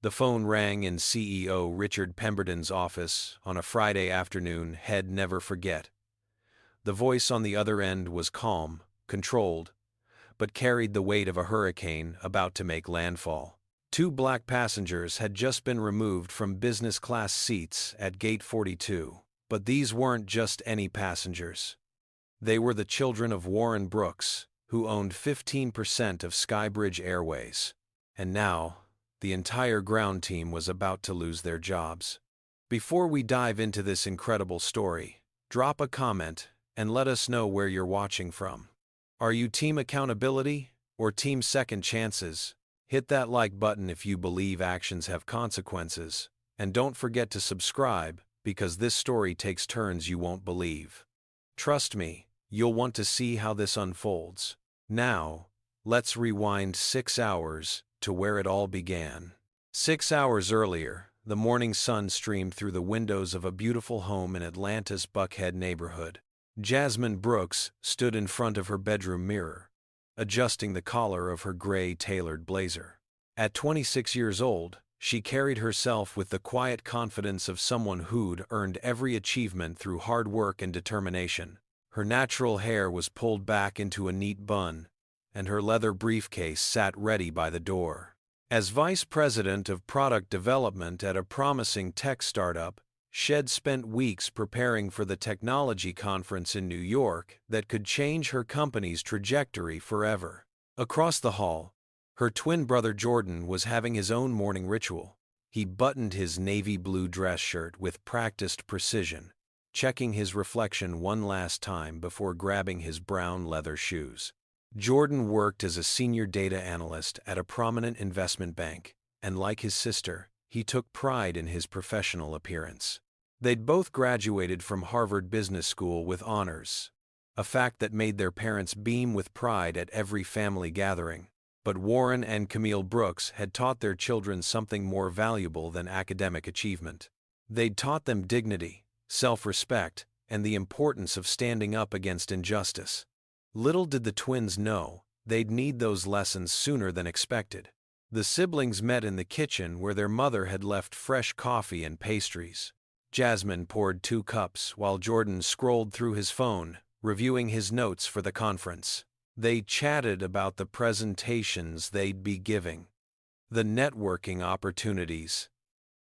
The phone rang in CEO Richard Pemberton's office on a Friday afternoon he'd never forget. The voice on the other end was calm, controlled, but carried the weight of a hurricane about to make landfall. Two black passengers had just been removed from business class seats at Gate 42. But these weren't just any passengers. They were the children of Warren Brooks, who owned 15% of SkyBridge Airways. And now, the entire ground team was about to lose their jobs. Before we dive into this incredible story, drop a comment and let us know where you're watching from. Are you team accountability or team second chances? Hit that like button if you believe actions have consequences, and don't forget to subscribe, because this story takes turns you won't believe. Trust me, you'll want to see how this unfolds. Now, let's rewind 6 hours to where it all began. 6 hours earlier, the morning sun streamed through the windows of a beautiful home in Atlanta's Buckhead neighborhood. Jasmine Brooks stood in front of her bedroom mirror, adjusting the collar of her gray tailored blazer. At 26 years old, she carried herself with the quiet confidence of someone who'd earned every achievement through hard work and determination. Her natural hair was pulled back into a neat bun, and her leather briefcase sat ready by the door. As vice president of product development at a promising tech startup, she'd spent weeks preparing for the technology conference in New York that could change her company's trajectory forever. Across the hall, her twin brother Jordan was having his own morning ritual. He buttoned his navy blue dress shirt with practiced precision, checking his reflection one last time before grabbing his brown leather shoes. Jordan worked as a senior data analyst at a prominent investment bank, and like his sister, he took pride in his professional appearance. They'd both graduated from Harvard Business School with honors, a fact that made their parents beam with pride at every family gathering. But Warren and Camille Brooks had taught their children something more valuable than academic achievement. They'd taught them dignity, self-respect, and the importance of standing up against injustice. Little did the twins know, they'd need those lessons sooner than expected. The siblings met in the kitchen where their mother had left fresh coffee and pastries. Jasmine poured 2 cups while Jordan scrolled through his phone, reviewing his notes for the conference. They chatted about the presentations they'd be giving, the networking opportunities,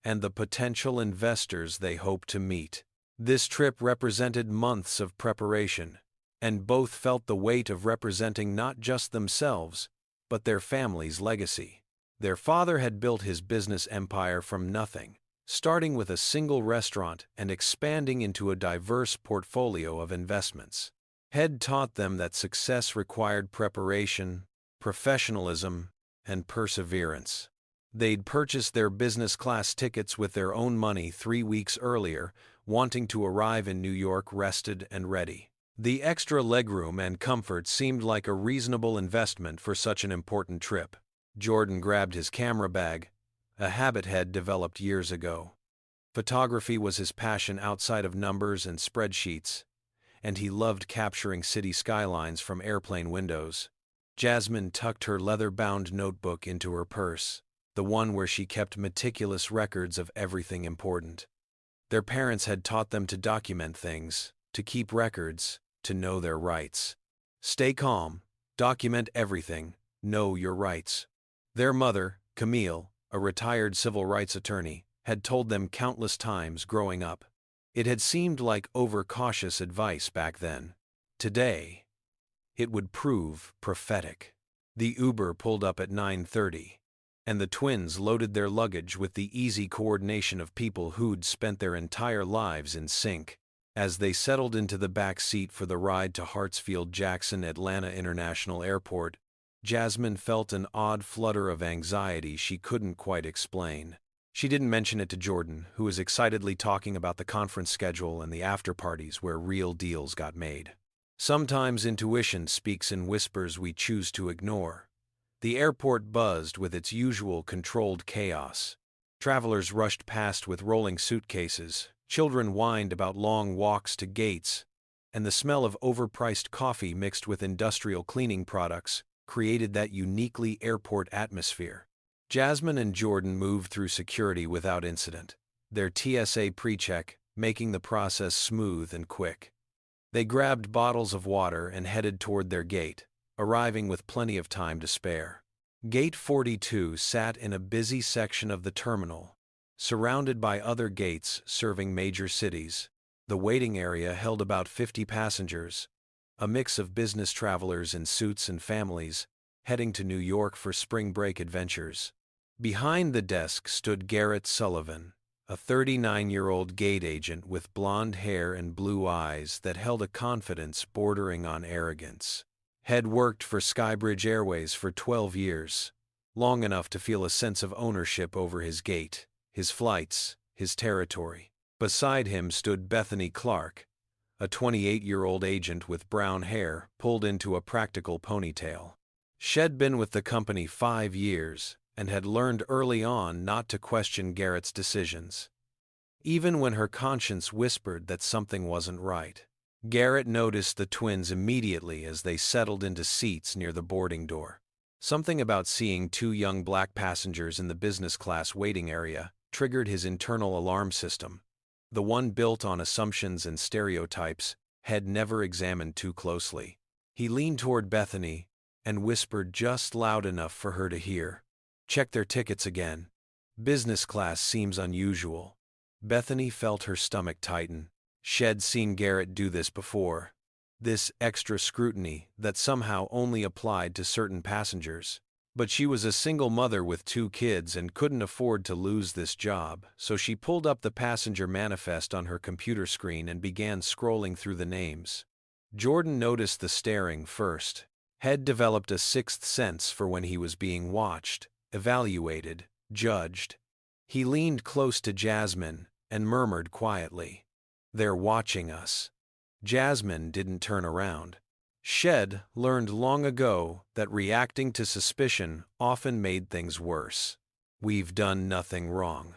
and the potential investors they hoped to meet. This trip represented months of preparation, and both felt the weight of representing not just themselves, but their family's legacy. Their father had built his business empire from nothing, starting with a single restaurant and expanding into a diverse portfolio of investments. He'd taught them that success required preparation, professionalism, and perseverance. They'd purchased their business class tickets with their own money 3 weeks earlier, wanting to arrive in New York rested and ready. The extra legroom and comfort seemed like a reasonable investment for such an important trip. Jordan grabbed his camera bag, a habit he'd developed years ago. Photography was his passion outside of numbers and spreadsheets, and he loved capturing city skylines from airplane windows. Jasmine tucked her leather-bound notebook into her purse, the one where she kept meticulous records of everything important. Their parents had taught them to document things, to keep records, to know their rights. Stay calm, document everything, know your rights. Their mother, Camille, a retired civil rights attorney, had told them countless times growing up. It had seemed like overcautious advice back then. Today, it would prove prophetic. The Uber pulled up at 9:30, and the twins loaded their luggage with the easy coordination of people who'd spent their entire lives in sync. As they settled into the back seat for the ride to Hartsfield-Jackson Atlanta International Airport, Jasmine felt an odd flutter of anxiety she couldn't quite explain. She didn't mention it to Jordan, who was excitedly talking about the conference schedule and the after-parties where real deals got made. Sometimes intuition speaks in whispers we choose to ignore. The airport buzzed with its usual controlled chaos. Travelers rushed past with rolling suitcases, children whined about long walks to gates, and the smell of overpriced coffee mixed with industrial cleaning products created that uniquely airport atmosphere. Jasmine and Jordan moved through security without incident, their TSA pre-check making the process smooth and quick. They grabbed bottles of water and headed toward their gate, arriving with plenty of time to spare. Gate 42 sat in a busy section of the terminal, surrounded by other gates serving major cities. The waiting area held about 50 passengers, a mix of business travelers in suits and families, heading to New York for spring break adventures. Behind the desk stood Garrett Sullivan, a 39-year-old gate agent with blonde hair and blue eyes that held a confidence bordering on arrogance. Had worked for SkyBridge Airways for 12 years, long enough to feel a sense of ownership over his gate, his flights, his territory. Beside him stood Bethany Clark, a 28-year-old agent with brown hair pulled into a practical ponytail. She'd been with the company 5 years and had learned early on not to question Garrett's decisions, even when her conscience whispered that something wasn't right. Garrett noticed the twins immediately as they settled into seats near the boarding door. Something about seeing 2 young black passengers in the business class waiting area triggered his internal alarm system, the one built on assumptions and stereotypes Head never examined too closely. He leaned toward Bethany and whispered just loud enough for her to hear, "Check their tickets again. Business class seems unusual." Bethany felt her stomach tighten. She'd seen Garrett do this before. This extra scrutiny that somehow only applied to certain passengers. But she was a single mother with 2 kids and couldn't afford to lose this job, so she pulled up the passenger manifest on her computer screen and began scrolling through the names. Jordan noticed the staring first. Had developed a 6th sense for when he was being watched, evaluated, judged. He leaned close to Jasmine and murmured quietly, "They're watching us." Jasmine didn't turn around. She'd learned long ago that reacting to suspicion often made things worse. "We've done nothing wrong,"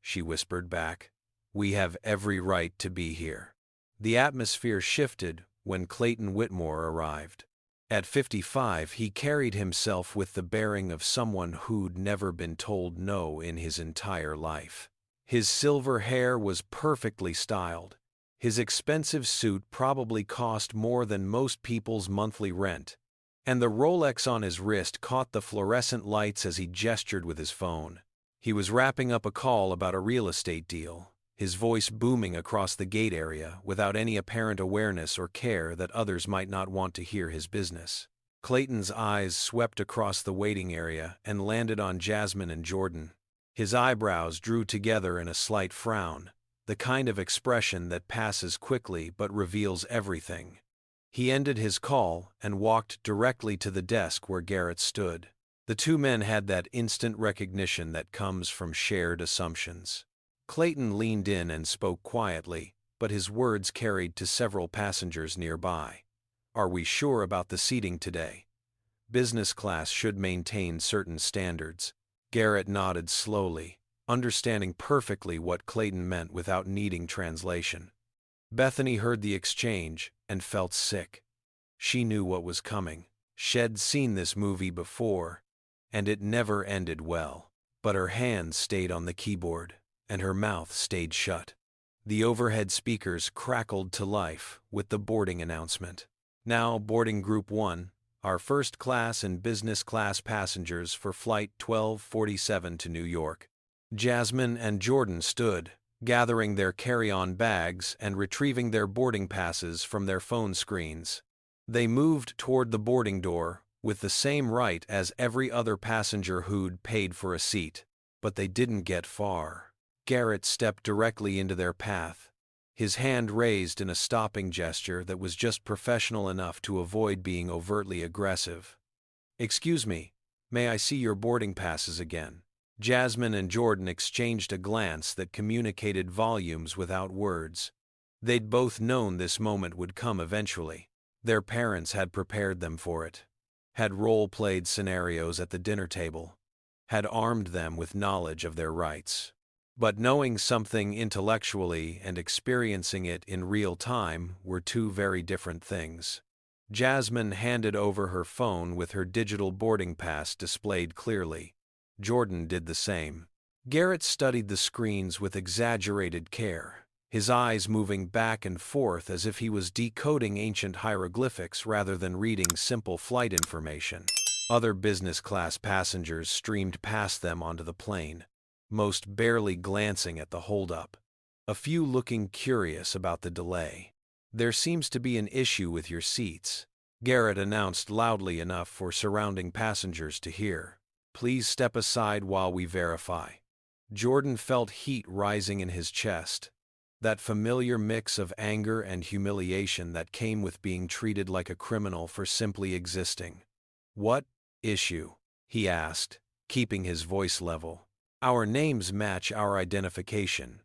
she whispered back. "We have every right to be here." The atmosphere shifted when Clayton Whitmore arrived. At 55, he carried himself with the bearing of someone who'd never been told no in his entire life. His silver hair was perfectly styled. His expensive suit probably cost more than most people's monthly rent, and the Rolex on his wrist caught the fluorescent lights as he gestured with his phone. He was wrapping up a call about a real estate deal, his voice booming across the gate area without any apparent awareness or care that others might not want to hear his business. Clayton's eyes swept across the waiting area and landed on Jasmine and Jordan. His eyebrows drew together in a slight frown, the kind of expression that passes quickly but reveals everything. He ended his call and walked directly to the desk where Garrett stood. The 2 men had that instant recognition that comes from shared assumptions. Clayton leaned in and spoke quietly, but his words carried to several passengers nearby. "Are we sure about the seating today? Business class should maintain certain standards." Garrett nodded slowly, understanding perfectly what Clayton meant without needing translation. Bethany heard the exchange and felt sick. She knew what was coming. She'd seen this movie before, and it never ended well. But her hands stayed on the keyboard, and her mouth stayed shut. The overhead speakers crackled to life with the boarding announcement. "Now boarding Group 1, our first class and business class passengers for Flight 1247 to New York." Jasmine and Jordan stood, gathering their carry-on bags and retrieving their boarding passes from their phone screens. They moved toward the boarding door with the same right as every other passenger who'd paid for a seat, but they didn't get far. Garrett stepped directly into their path, his hand raised in a stopping gesture that was just professional enough to avoid being overtly aggressive. "Excuse me, may I see your boarding passes again?" Jasmine and Jordan exchanged a glance that communicated volumes without words. They'd both known this moment would come eventually. Their parents had prepared them for it, had role-played scenarios at the dinner table, had armed them with knowledge of their rights. But knowing something intellectually and experiencing it in real time were 2 very different things. Jasmine handed over her phone with her digital boarding pass displayed clearly. Jordan did the same. Garrett studied the screens with exaggerated care, his eyes moving back and forth as if he was decoding ancient hieroglyphics rather than reading simple flight information. Other business-class passengers streamed past them onto the plane, most barely glancing at the holdup, a few looking curious about the delay. "There seems to be an issue with your seats," Garrett announced loudly enough for surrounding passengers to hear. "Please step aside while we verify." Jordan felt heat rising in his chest, that familiar mix of anger and humiliation that came with being treated like a criminal for simply existing. "What issue?" he asked, keeping his voice level. "Our names match our identification.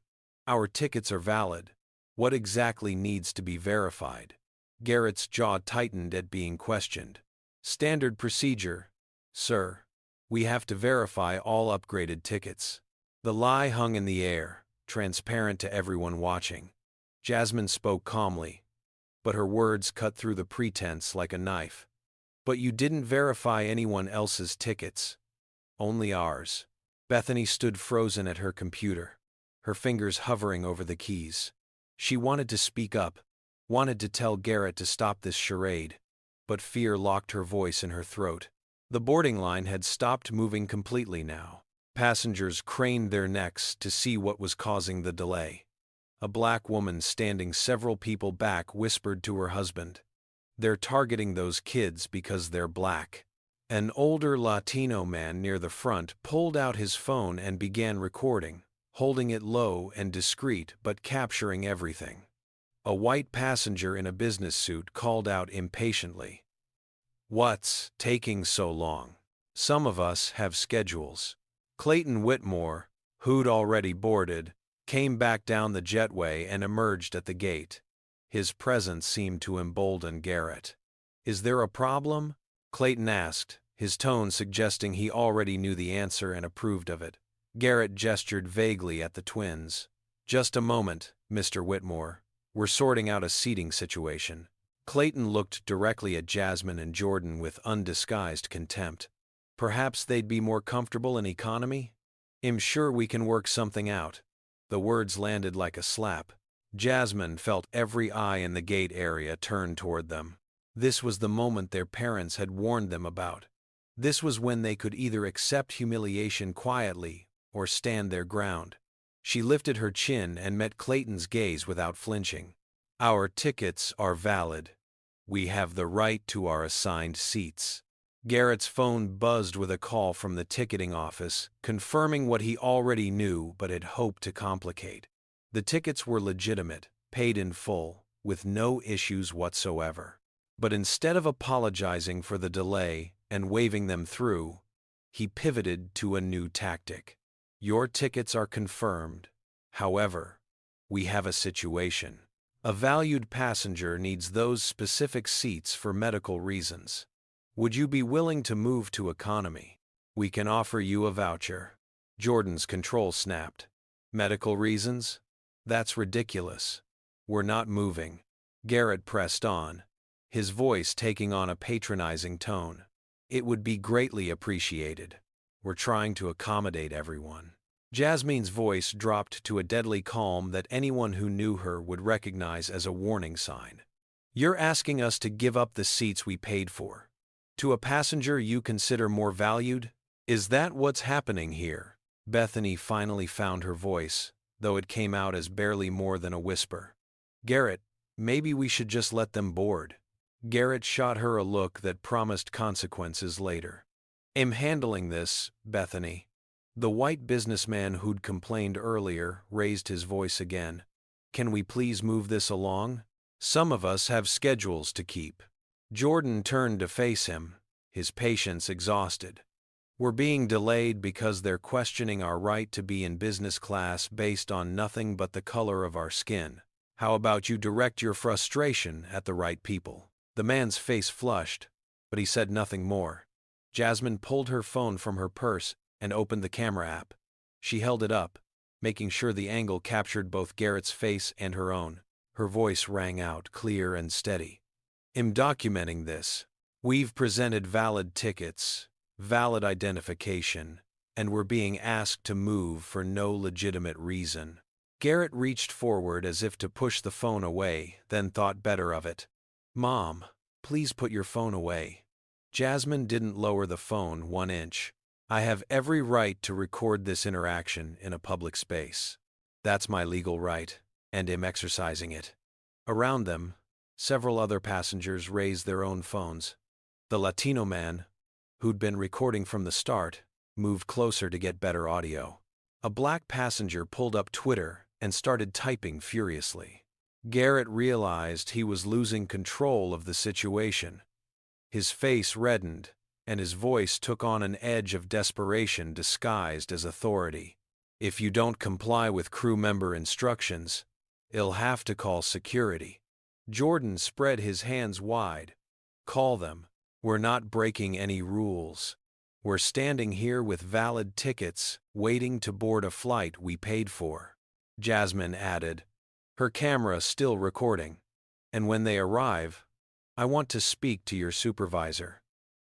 Our tickets are valid. What exactly needs to be verified?" Garrett's jaw tightened at being questioned. "Standard procedure, sir. We have to verify all upgraded tickets." The lie hung in the air, transparent to everyone watching. Jasmine spoke calmly, but her words cut through the pretense like a knife. "But you didn't verify anyone else's tickets. Only ours." Bethany stood frozen at her computer, her fingers hovering over the keys. She wanted to speak up, wanted to tell Garrett to stop this charade, but fear locked her voice in her throat. The boarding line had stopped moving completely now. Passengers craned their necks to see what was causing the delay. A black woman standing several people back whispered to her husband, "They're targeting those kids because they're black." An older Latino man near the front pulled out his phone and began recording, holding it low and discreet but capturing everything. A white passenger in a business suit called out impatiently, "What's taking so long? Some of us have schedules." Clayton Whitmore, who'd already boarded, came back down the jetway and emerged at the gate. His presence seemed to embolden Garrett. "Is there a problem?" Clayton asked, his tone suggesting he already knew the answer and approved of it. Garrett gestured vaguely at the twins. "Just a moment, Mr. Whitmore. We're sorting out a seating situation." Clayton looked directly at Jasmine and Jordan with undisguised contempt. "Perhaps they'd be more comfortable in economy? I'm sure we can work something out." The words landed like a slap. Jasmine felt every eye in the gate area turn toward them. This was the moment their parents had warned them about. This was when they could either accept humiliation quietly or stand their ground. She lifted her chin and met Clayton's gaze without flinching. "Our tickets are valid. We have the right to our assigned seats." Garrett's phone buzzed with a call from the ticketing office, confirming what he already knew but had hoped to complicate. The tickets were legitimate, paid in full, with no issues whatsoever. But instead of apologizing for the delay and waving them through, he pivoted to a new tactic. "Your tickets are confirmed. However, we have a situation. A valued passenger needs those specific seats for medical reasons. Would you be willing to move to economy? We can offer you a voucher." Jordan's control snapped. "Medical reasons? That's ridiculous. We're not moving." Garrett pressed on, his voice taking on a patronizing tone. "It would be greatly appreciated. We're trying to accommodate everyone." Jasmine's voice dropped to a deadly calm that anyone who knew her would recognize as a warning sign. "You're asking us to give up the seats we paid for to a passenger you consider more valued? Is that what's happening here?" Bethany finally found her voice, though it came out as barely more than a whisper. "Garrett, maybe we should just let them board." Garrett shot her a look that promised consequences later. "I'm handling this, Bethany." The white businessman who'd complained earlier raised his voice again. "Can we please move this along? Some of us have schedules to keep." Jordan turned to face him, his patience exhausted. "We're being delayed because they're questioning our right to be in business class based on nothing but the color of our skin. How about you direct your frustration at the right people?" The man's face flushed, but he said nothing more. Jasmine pulled her phone from her purse and opened the camera app. She held it up, making sure the angle captured both Garrett's face and her own. Her voice rang out clear and steady. "I'm documenting this. We've presented valid tickets, valid identification, and were being asked to move for no legitimate reason. Garrett reached forward as if to push the phone away, then thought better of it. "Mom, please put your phone away." Jasmine didn't lower the phone 1 inch. "I have every right to record this interaction in a public space. That's my legal right, and am exercising it." Around them, several other passengers raised their own phones. The Latino man, who'd been recording from the start, moved closer to get better audio. A black passenger pulled up Twitter and started typing furiously. Garrett realized he was losing control of the situation. His face reddened, and his voice took on an edge of desperation disguised as authority. "If you don't comply with crew member instructions, you'll have to call security." Jordan spread his hands wide. "Call them. We're not breaking any rules. We're standing here with valid tickets, waiting to board a flight we paid for," Jasmine added, her camera still recording. "And when they arrive, I want to speak to your supervisor."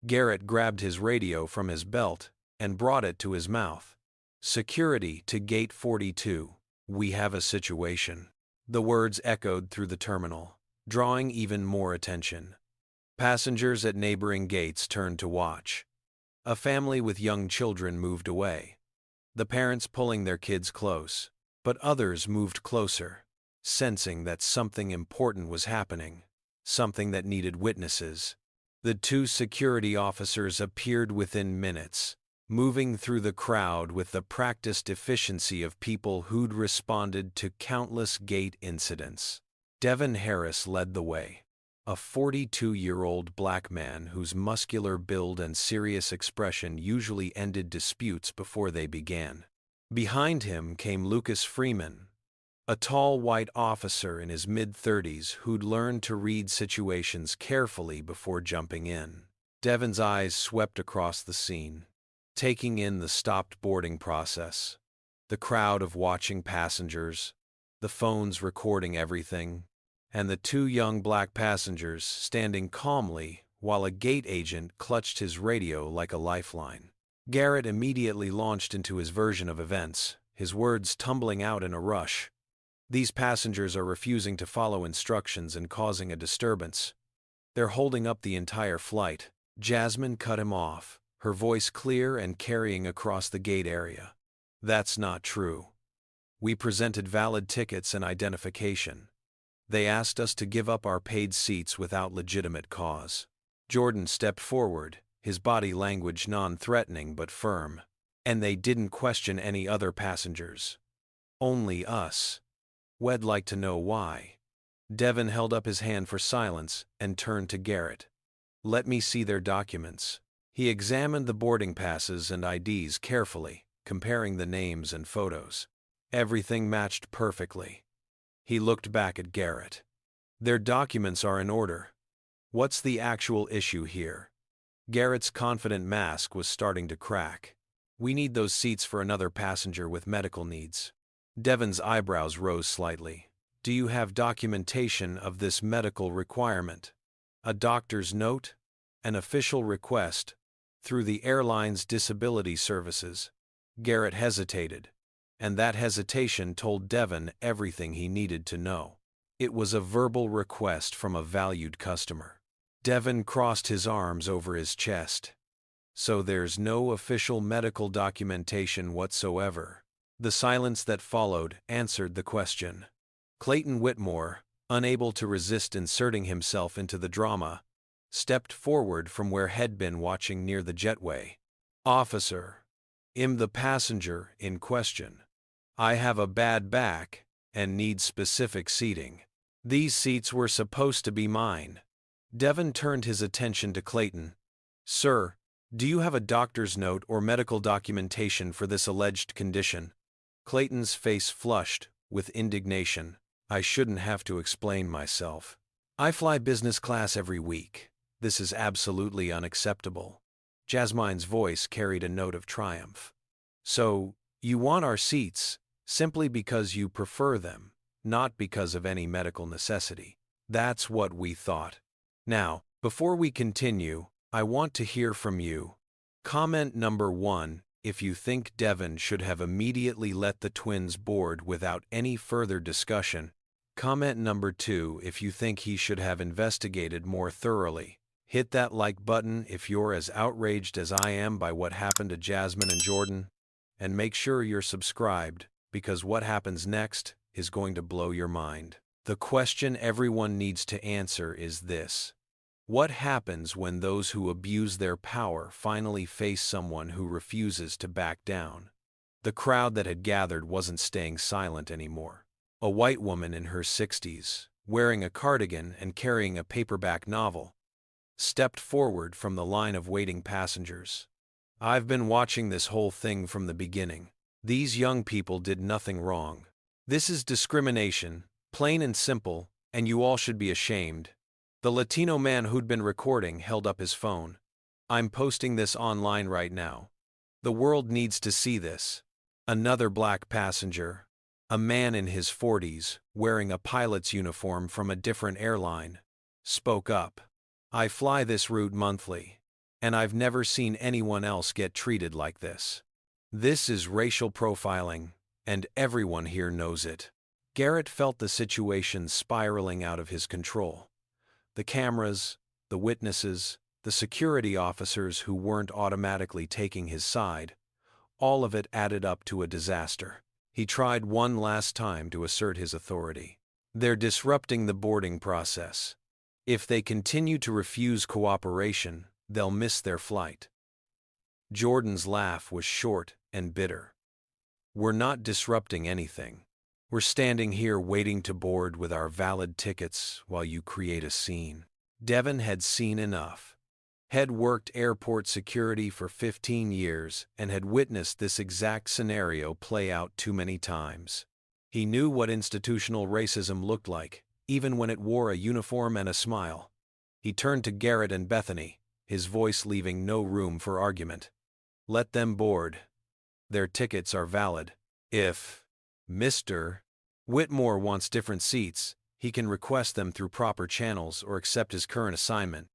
Garrett grabbed his radio from his belt and brought it to his mouth. "Security to Gate 42. We have a situation." The words echoed through the terminal, drawing even more attention. Passengers at neighboring gates turned to watch. A family with young children moved away, the parents pulling their kids close, but others moved closer, sensing that something important was happening, something that needed witnesses. The 2 security officers appeared within minutes, moving through the crowd with the practiced efficiency of people who'd responded to countless gate incidents. Devin Harris led the way, a 42-year-old black man whose muscular build and serious expression usually ended disputes before they began. Behind him came Lucas Freeman, a tall white officer in his mid-30s who'd learned to read situations carefully before jumping in. Devin's eyes swept across the scene, taking in the stopped boarding process, the crowd of watching passengers, the phones recording everything, and the 2 young black passengers standing calmly while a gate agent clutched his radio like a lifeline. Garrett immediately launched into his version of events, his words tumbling out in a rush. "These passengers are refusing to follow instructions and causing a disturbance. They're holding up the entire flight." Jasmine cut him off, her voice clear and carrying across the gate area. "That's not true. We presented valid tickets and identification. They asked us to give up our paid seats without legitimate cause." Jordan stepped forward, his body language non-threatening but firm. "And they didn't question any other passengers. Only us. We'd like to know why." Devin held up his hand for silence and turned to Garrett. "Let me see their documents." He examined the boarding passes and IDs carefully, comparing the names and photos. Everything matched perfectly. He looked back at Garrett. "Their documents are in order. What's the actual issue here?" Garrett's confident mask was starting to crack. "We need those seats for another passenger with medical needs." Devin's eyebrows rose slightly. "Do you have documentation of this medical requirement? A doctor's note? An official request? Through the airline's disability services?" Garrett hesitated, and that hesitation told Devin everything he needed to know. It was a verbal request from a valued customer. Devin crossed his arms over his chest. "So there's no official medical documentation whatsoever?" The silence that followed answered the question. Clayton Whitmore, unable to resist inserting himself into the drama, stepped forward from where he'd been watching near the jetway. "Officer, I'm the passenger in question. I have a bad back and need specific seating. These seats were supposed to be mine." Devin turned his attention to Clayton. "Sir, do you have a doctor's note or medical documentation for this alleged condition?" Clayton's face flushed with indignation. "I shouldn't have to explain myself. I fly business class every week. This is absolutely unacceptable." Jasmine's voice carried a note of triumph. "So, you want our seats simply because you prefer them, not because of any medical necessity." "That's what we thought. Now, before we continue, I want to hear from you. Comment number 1, if you think Devon should have immediately let the twins board without any further discussion. Comment number 2 if you think he should have investigated more thoroughly. Hit that like button if you're as outraged as I am by what happened to Jasmine and Jordan. And make sure you're subscribed, because what happens next is going to blow your mind. The question everyone needs to answer is this: what happens when those who abuse their power finally face someone who refuses to back down? The crowd that had gathered wasn't staying silent anymore. A white woman in her 60s, wearing a cardigan and carrying a paperback novel, stepped forward from the line of waiting passengers. "I've been watching this whole thing from the beginning. These young people did nothing wrong. This is discrimination, plain and simple, and you all should be ashamed." The Latino man who'd been recording held up his phone. "I'm posting this online right now. The world needs to see this." Another black passenger, a man in his 40s, wearing a pilot's uniform from a different airline, spoke up. "I fly this route monthly, and I've never seen anyone else get treated like this. This is racial profiling, and everyone here knows it." Garrett felt the situation spiraling out of his control. The cameras, the witnesses, the security officers who weren't automatically taking his side, all of it added up to a disaster. He tried one last time to assert his authority. "They're disrupting the boarding process. If they continue to refuse cooperation, they'll miss their flight." Jordan's laugh was short and bitter. "We're not disrupting anything. We're standing here waiting to board with our valid tickets while you create a scene." Devon had seen enough. Had worked airport security for 15 years and had witnessed this exact scenario play out too many times. He knew what institutional racism looked like, even when it wore a uniform and a smile. He turned to Garrett and Bethany, his voice leaving no room for argument. "Let them board. Their tickets are valid. If Mr. Whitmore wants different seats, he can request them through proper channels or accept his current assignment.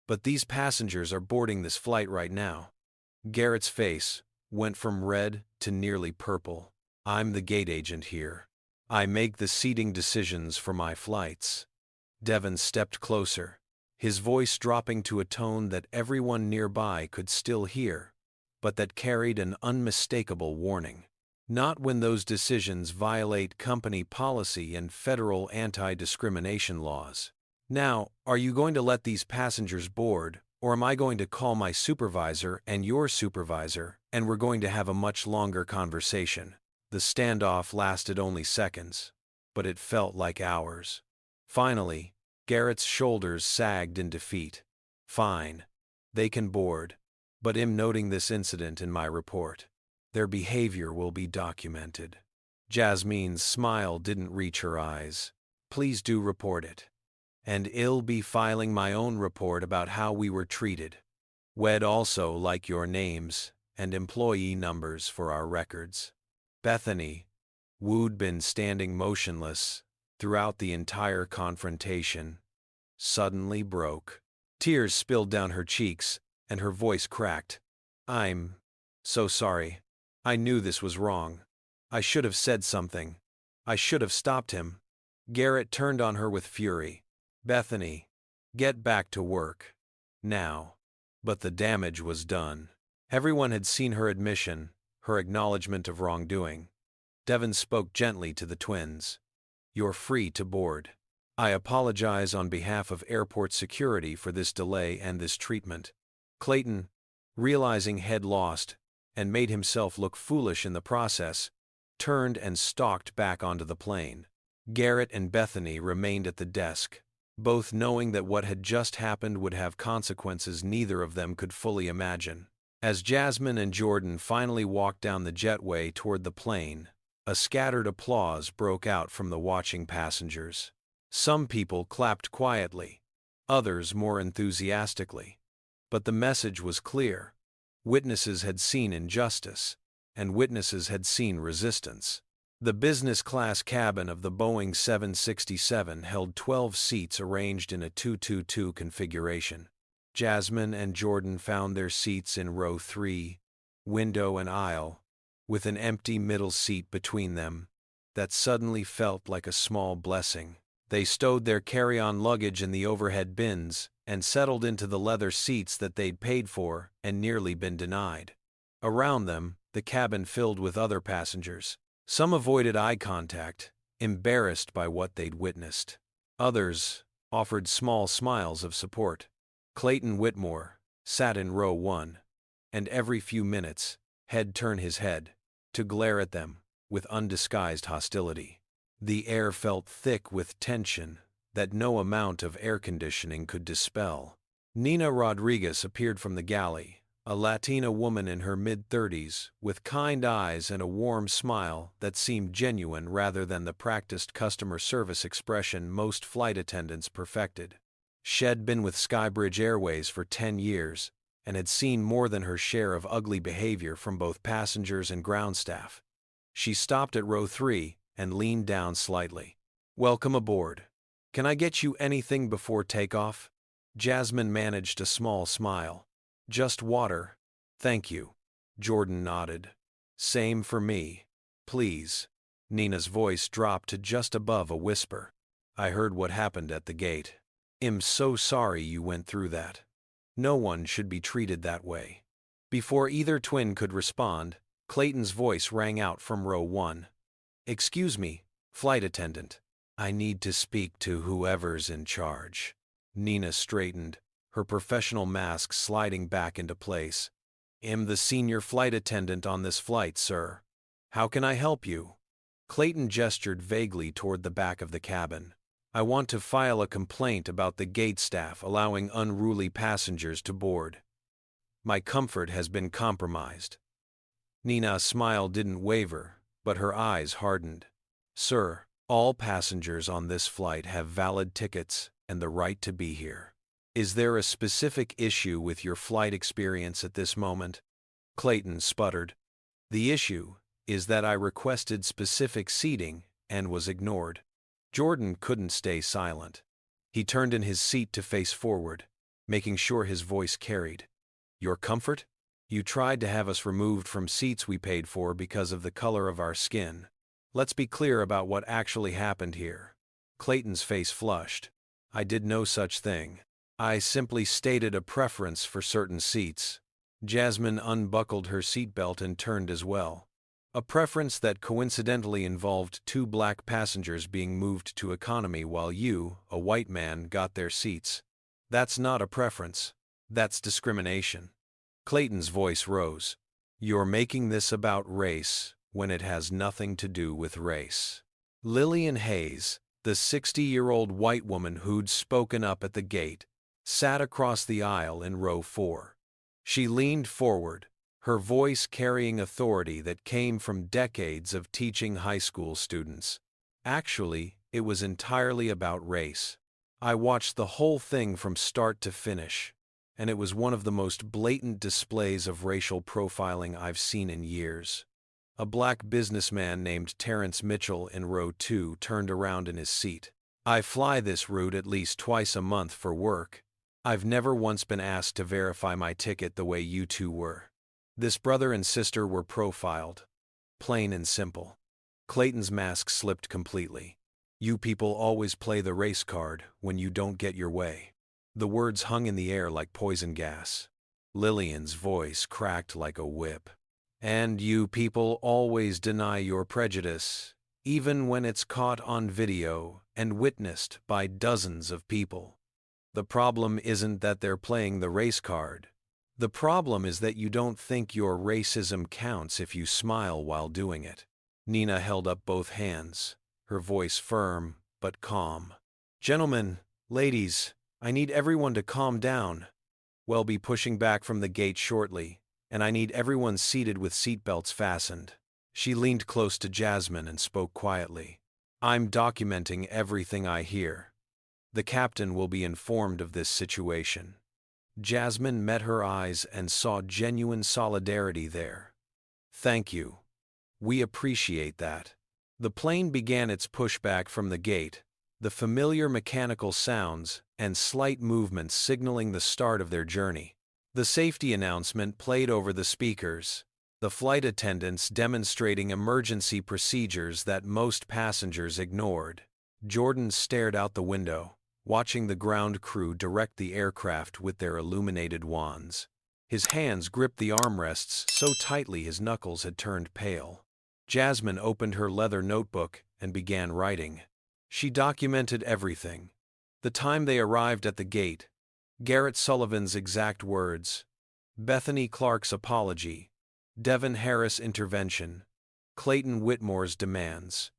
But these passengers are boarding this flight right now." Garrett's face went from red to nearly purple. "I'm the gate agent here. I make the seating decisions for my flights." Devon stepped closer, his voice dropping to a tone that everyone nearby could still hear, but that carried an unmistakable warning. "Not when those decisions violate company policy and federal anti-discrimination laws. Now, are you going to let these passengers board, or am I going to call my supervisor and your supervisor, and we're going to have a much longer conversation?" The standoff lasted only seconds, but it felt like hours. Finally, Garrett's shoulders sagged in defeat. "Fine. They can board. But I'm noting this incident in my report. Their behavior will be documented." Jasmine's smile didn't reach her eyes. "Please do report it. And I'll be filing my own report about how we were treated. We'd also like your names and employee numbers for our records." Bethany, who'd been standing motionless throughout the entire confrontation, suddenly broke. Tears spilled down her cheeks, and her voice cracked. "I'm so sorry. I knew this was wrong. I should have said something. I should have stopped him." Garrett turned on her with fury. "Bethany, get back to work. Now." But the damage was done. Everyone had seen her admission, her acknowledgement of wrongdoing. Devon spoke gently to the twins. "You're free to board. I apologize on behalf of airport security for this delay and this treatment." Clayton, realizing he'd lost, and made himself look foolish in the process, turned and stalked back onto the plane. Garrett and Bethany remained at the desk, both knowing that what had just happened would have consequences neither of them could fully imagine. As Jasmine and Jordan finally walked down the jetway toward the plane, a scattered applause broke out from the watching passengers. Some people clapped quietly, others more enthusiastically. But the message was clear. Witnesses had seen injustice, and witnesses had seen resistance. The business-class cabin of the Boeing 767 held 12 seats arranged in a 2-2-2 configuration. Jasmine and Jordan found their seats in row 3, window and aisle, with an empty middle seat between them, that suddenly felt like a small blessing. They stowed their carry-on luggage in the overhead bins and settled into the leather seats that they'd paid for and nearly been denied. Around them, the cabin filled with other passengers. Some avoided eye contact, embarrassed by what they'd witnessed. Others offered small smiles of support. Clayton Whitmore sat in row 1, and every few minutes, he'd turn his head to glare at them with undisguised hostility. The air felt thick with tension that no amount of air conditioning could dispel. Nina Rodriguez appeared from the galley, a Latina woman in her mid-30s, with kind eyes and a warm smile that seemed genuine rather than the practiced customer service expression most flight attendants perfected. She'd been with SkyBridge Airways for 10 years and had seen more than her share of ugly behavior from both passengers and ground staff. She stopped at row 3 and leaned down slightly. "Welcome aboard. Can I get you anything before takeoff?" Jasmine managed a small smile. "Just water, thank you." Jordan nodded. "Same for me, please." Nina's voice dropped to just above a whisper. "I heard what happened at the gate. I'm so sorry you went through that. No one should be treated that way." Before either twin could respond, Clayton's voice rang out from row 1. "Excuse me, flight attendant. I need to speak to whoever's in charge." Nina straightened, her professional mask sliding back into place. "I'm the senior flight attendant on this flight, sir. How can I help you?" Clayton gestured vaguely toward the back of the cabin. "I want to file a complaint about the gate staff allowing unruly passengers to board. My comfort has been compromised." Nina's smile didn't waver, but her eyes hardened. "Sir, all passengers on this flight have valid tickets and the right to be here. Is there a specific issue with your flight experience at this moment?" Clayton sputtered. "The issue is that I requested specific seating and was ignored." Jordan couldn't stay silent. He turned in his seat to face forward, making sure his voice carried. "Your comfort? You tried to have us removed from seats we paid for because of the color of our skin. Let's be clear about what actually happened here." Clayton's face flushed. "I did no such thing. I simply stated a preference for certain seats." Jasmine unbuckled her seatbelt and turned as well. "A preference that coincidentally involved 2 black passengers being moved to economy while you, a white man, got their seats. That's not a preference. That's discrimination." Clayton's voice rose. "You're making this about race when it has nothing to do with race." Lillian Hayes, the 60-year-old white woman who'd spoken up at the gate, sat across the aisle in row 4. She leaned forward, her voice carrying authority that came from decades of teaching high school students. "Actually, it was entirely about race. I watched the whole thing from start to finish, and it was one of the most blatant displays of racial profiling I've seen in years." A black businessman named Terrence Mitchell in row 2 turned around in his seat. "I fly this route at least twice a month for work. I've never once been asked to verify my ticket the way you two were. This brother and sister were profiled. Plain and simple." Clayton's mask slipped completely. "You people always play the race card when you don't get your way." The words hung in the air like poison gas. Lillian's voice cracked like a whip. "And you people always deny your prejudice, even when it's caught on video and witnessed by dozens of people. The problem isn't that they're playing the race card. The problem is that you don't think your racism counts if you smile while doing it." Nina held up both hands, her voice firm but calm. "Gentlemen, ladies, I need everyone to calm down. We'll be pushing back from the gate shortly, and I need everyone seated with seatbelts fastened." She leaned close to Jasmine and spoke quietly. "I'm documenting everything I hear. The captain will be informed of this situation." Jasmine met her eyes and saw genuine solidarity there. "Thank you. We appreciate that." The plane began its pushback from the gate, the familiar mechanical sounds and slight movements signaling the start of their journey. The safety announcement played over the speakers, the flight attendants demonstrating emergency procedures that most passengers ignored. Jordan stared out the window, watching the ground crew direct the aircraft with their illuminated wands. His hands gripped the armrests so tightly his knuckles had turned pale. Jasmine opened her leather notebook and began writing. She documented everything. The time they arrived at the gate, Garrett Sullivan's exact words, Bethany Clark's apology, Devin Harris' intervention, Clayton Whitmore's demands.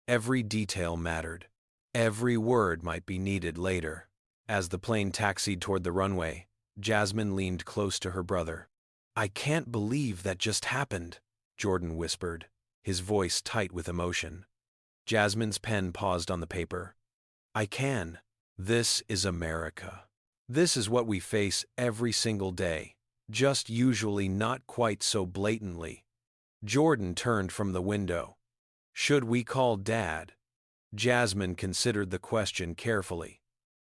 Every detail mattered. Every word might be needed later. As the plane taxied toward the runway, Jasmine leaned close to her brother. "I can't believe that just happened," Jordan whispered, his voice tight with emotion. Jasmine's pen paused on the paper. "I can. This is America. This is what we face every single day, just usually not quite so blatantly." Jordan turned from the window. "Should we call Dad?" Jasmine considered the question carefully.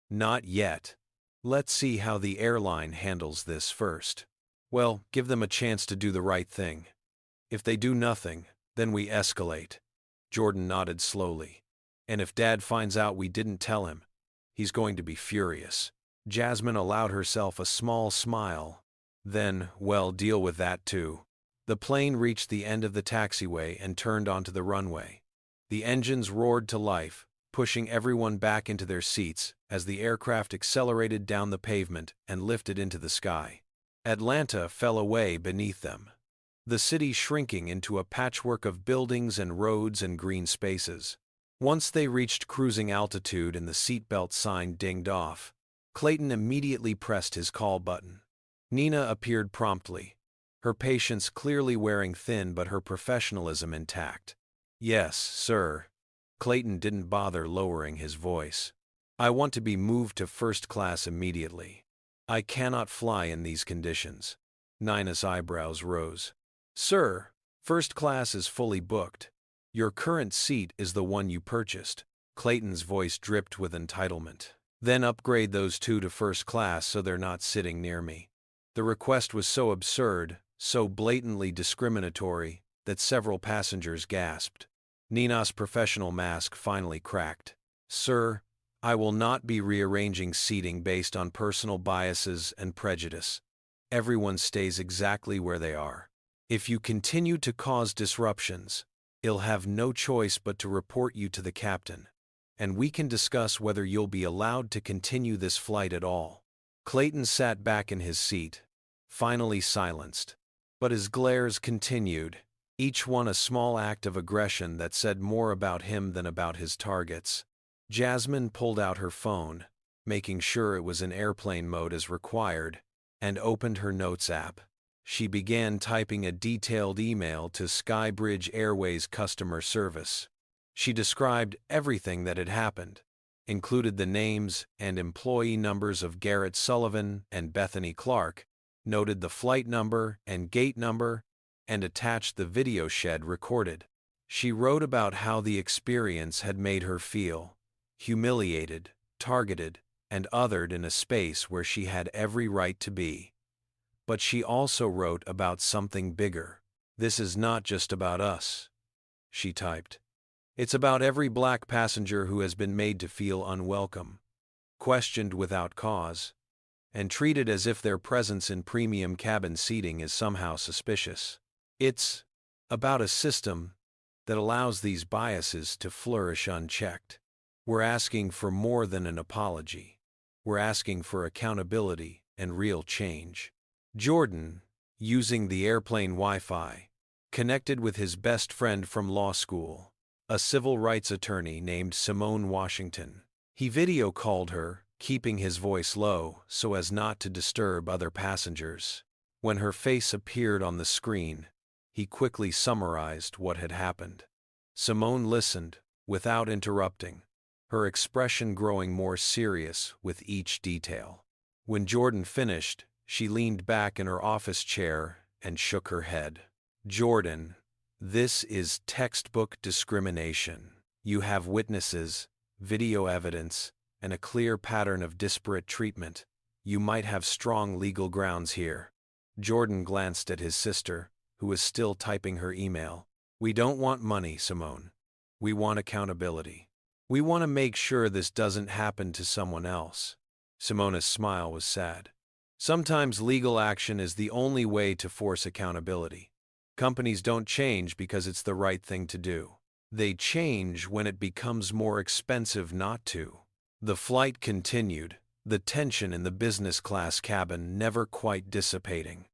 "Not yet. Let's see how the airline handles this first. Well, give them a chance to do the right thing. If they do nothing, then we escalate." Jordan nodded slowly. "And if Dad finds out we didn't tell him, he's going to be furious." Jasmine allowed herself a small smile. "Then, well, deal with that too." The plane reached the end of the taxiway and turned onto the runway. The engines roared to life, pushing everyone back into their seats as the aircraft accelerated down the pavement and lifted into the sky. Atlanta fell away beneath them, the city shrinking into a patchwork of buildings and roads and green spaces. Once they reached cruising altitude and the seatbelt sign dinged off, Clayton immediately pressed his call button. Nina appeared promptly, her patience clearly wearing thin but her professionalism intact. "Yes, sir." Clayton didn't bother lowering his voice. "I want to be moved to first class immediately. I cannot fly in these conditions." Nina's eyebrows rose. "Sir, first class is fully booked. Your current seat is the one you purchased." Clayton's voice dripped with entitlement. "Then upgrade those two to first class so they're not sitting near me." The request was so absurd, so blatantly discriminatory, that several passengers gasped. Nina's professional mask finally cracked. "Sir, I will not be rearranging seating based on personal biases and prejudice. Everyone stays exactly where they are. If you continue to cause disruptions, I'll have no choice but to report you to the captain, and we can discuss whether you'll be allowed to continue this flight at all." Clayton sat back in his seat, finally silenced. But his glares continued, each one a small act of aggression that said more about him than about his targets. Jasmine pulled out her phone, making sure it was in airplane mode as required, and opened her notes app. She began typing a detailed email to SkyBridge Airways customer service. She described everything that had happened, included the names and employee numbers of Garrett Sullivan and Bethany Clark, noted the flight number and gate number, and attached the video shed recorded. She wrote about how the experience had made her feel humiliated, targeted, and othered in a space where she had every right to be. But she also wrote about something bigger. "This is not just about us," she typed. "It's about every black passenger who has been made to feel unwelcome, questioned without cause, and treated as if their presence in premium cabin seating is somehow suspicious. It's about a system that allows these biases to flourish unchecked. We're asking for more than an apology. We're asking for accountability and real change." Jordan, using the airplane Wi-Fi, connected with his best friend from law school, a civil rights attorney named Simone Washington. He video called her, keeping his voice low so as not to disturb other passengers. When her face appeared on the screen, he quickly summarized what had happened. Simone listened, without interrupting, her expression growing more serious with each detail. When Jordan finished, she leaned back in her office chair and shook her head. "Jordan, this is textbook discrimination. You have witnesses, video evidence, and a clear pattern of disparate treatment. You might have strong legal grounds here." Jordan glanced at his sister, who was still typing her email. "We don't want money, Simone. We want accountability. We want to make sure this doesn't happen to someone else." Simona's smile was sad. Sometimes legal action is the only way to force accountability. Companies don't change because it's the right thing to do. They change when it becomes more expensive not to. The flight continued, the tension in the business class cabin never quite dissipating.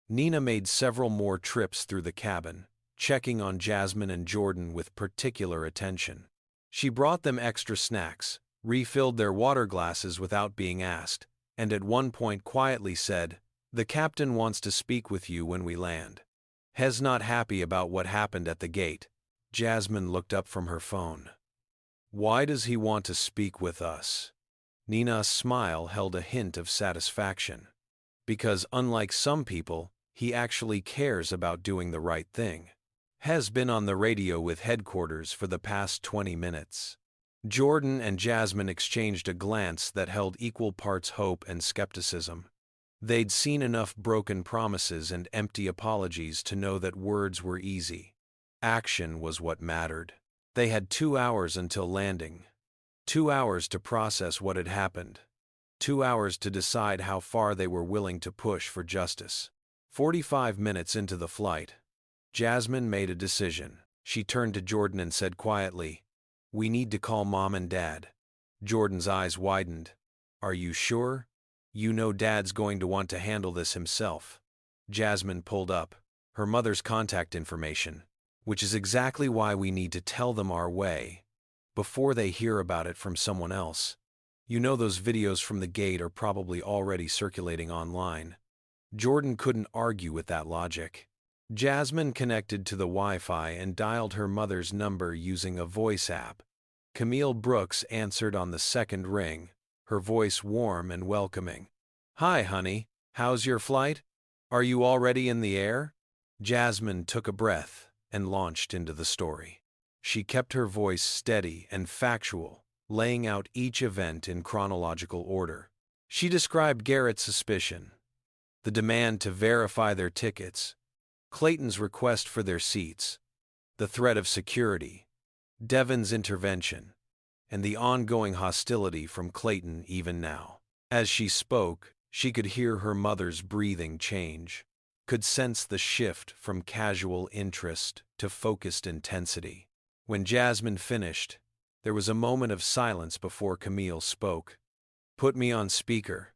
Nina made several more trips through the cabin, checking on Jasmine and Jordan with particular attention. She brought them extra snacks, refilled their water glasses without being asked, and at one point quietly said, "The captain wants to speak with you when we land." Hes not happy about what happened at the gate. Jasmine looked up from her phone. "Why does he want to speak with us?" Nina's smile held a hint of satisfaction. "Because unlike some people, he actually cares about doing the right thing." Has been on the radio with headquarters for the past 20 minutes. Jordan and Jasmine exchanged a glance that held equal parts hope and skepticism. They'd seen enough broken promises and empty apologies to know that words were easy. Action was what mattered. They had 2 hours until landing. 2 hours to process what had happened. 2 hours to decide how far they were willing to push for justice. 45 minutes into the flight, Jasmine made a decision. She turned to Jordan and said quietly, "We need to call Mom and Dad." Jordan's eyes widened. "Are you sure? You know Dad's going to want to handle this himself." Jasmine pulled up her mother's contact information, "which is exactly why we need to tell them our way, before they hear about it from someone else. You know those videos from the gate are probably already circulating online." Jordan couldn't argue with that logic. Jasmine connected to the Wi-Fi and dialed her mother's number using a voice app. Camille Brooks answered on the second ring, her voice warm and welcoming. "Hi, honey. How's your flight? Are you already in the air?" Jasmine took a breath and launched into the story. She kept her voice steady and factual, laying out each event in chronological order. She described Garrett's suspicion, the demand to verify their tickets, Clayton's request for their seats, the threat of security, Devon's intervention, and the ongoing hostility from Clayton even now. As she spoke, she could hear her mother's breathing change, could sense the shift from casual interest to focused intensity. When Jasmine finished, there was a moment of silence before Camille spoke. "Put me on speaker.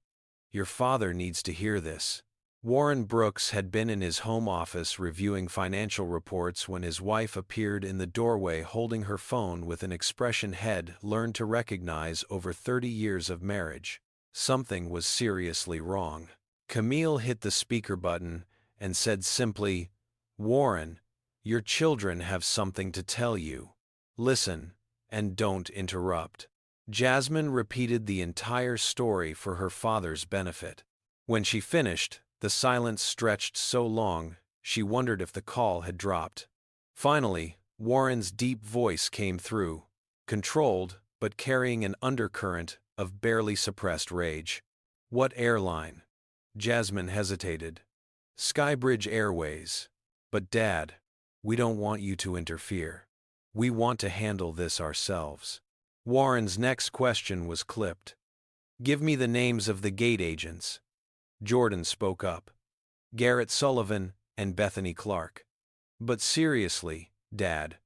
Your father needs to hear this." Warren Brooks had been in his home office reviewing financial reports when his wife appeared in the doorway holding her phone with an expression he'd learned to recognize over 30 years of marriage. Something was seriously wrong. Camille hit the speaker button and said simply, "Warren, your children have something to tell you. Listen, and don't interrupt." Jasmine repeated the entire story for her father's benefit. When she finished, the silence stretched so long, she wondered if the call had dropped. Finally, Warren's deep voice came through, controlled but carrying an undercurrent of barely suppressed rage. "What airline?" Jasmine hesitated. "SkyBridge Airways. But Dad, we don't want you to interfere. We want to handle this ourselves." Warren's next question was clipped. "Give me the names of the gate agents." Jordan spoke up. "Garrett Sullivan and Bethany Clark." "But seriously, Dad,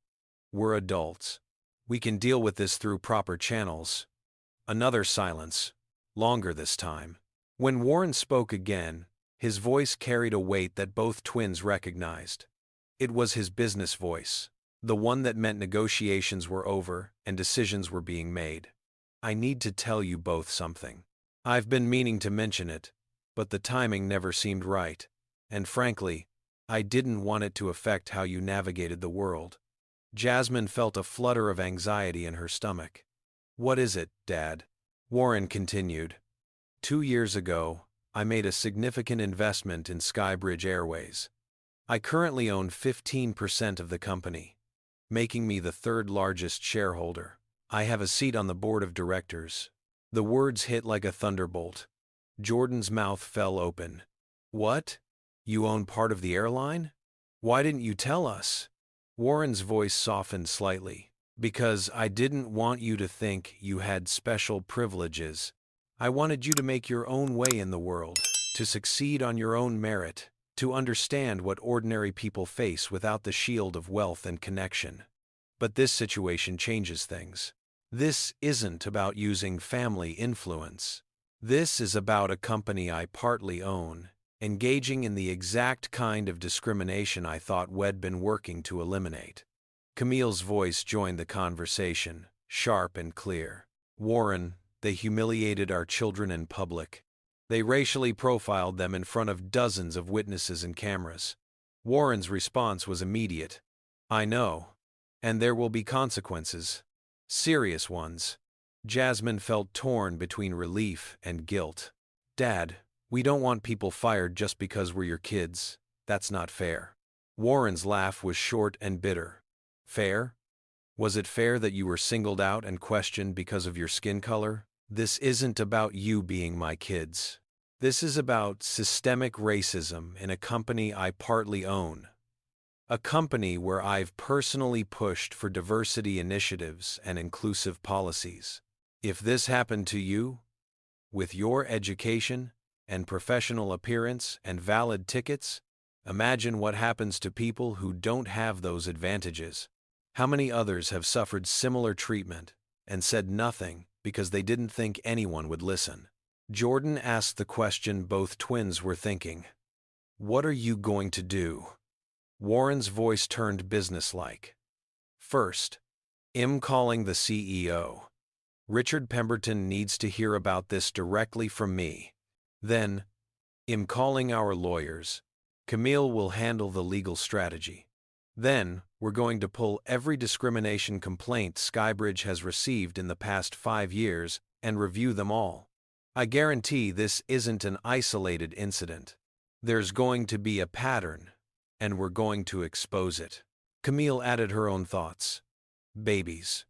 we're adults. We can deal with this through proper channels." Another silence, longer this time. When Warren spoke again, his voice carried a weight that both twins recognized. It was his business voice, the one that meant negotiations were over and decisions were being made. "I need to tell you both something. I've been meaning to mention it, but the timing never seemed right, and frankly, I didn't want it to affect how you navigated the world." Jasmine felt a flutter of anxiety in her stomach. "What is it, Dad?" Warren continued. 2 years ago, I made a significant investment in SkyBridge Airways. I currently own 15% of the company, making me the third largest shareholder. I have a seat on the board of directors." The words hit like a thunderbolt. Jordan's mouth fell open. "What? You own part of the airline?" Why didn't you tell us? Warren's voice softened slightly. Because I didn't want you to think you had special privileges. I wanted you to make your own way in the world, to succeed on your own merit, to understand what ordinary people face without the shield of wealth and connection. But this situation changes things. This isn't about using family influence. This is about a company I partly own, engaging in the exact kind of discrimination I thought we'd been working to eliminate. Camille's voice joined the conversation, sharp and clear. Warren, they humiliated our children in public. They racially profiled them in front of dozens of witnesses and cameras. Warren's response was immediate. I know. And there will be consequences. Serious ones. Jasmine felt torn between relief and guilt. Dad, we don't want people fired just because we're your kids. That's not fair. Warren's laugh was short and bitter. Fair? Was it fair that you were singled out and questioned because of your skin color? This isn't about you being my kids. This is about systemic racism in a company I partly own. A company where I've personally pushed for diversity initiatives and inclusive policies. If this happened to you, with your education and professional appearance and valid tickets, imagine what happens to people who don't have those advantages. How many others have suffered similar treatment and said nothing because they didn't think anyone would listen? Jordan asked the question both twins were thinking. What are you going to do? Warren's voice turned businesslike. First, I'm calling the CEO. Richard Pemberton needs to hear about this directly from me. Then, I'm calling our lawyers. Camille will handle the legal strategy. Then, we're going to pull every discrimination complaint SkyBridge has received in the past 5 years and review them all. I guarantee this isn't an isolated incident. There's going to be a pattern, and we're going to expose it. Camille added her own thoughts. Babies.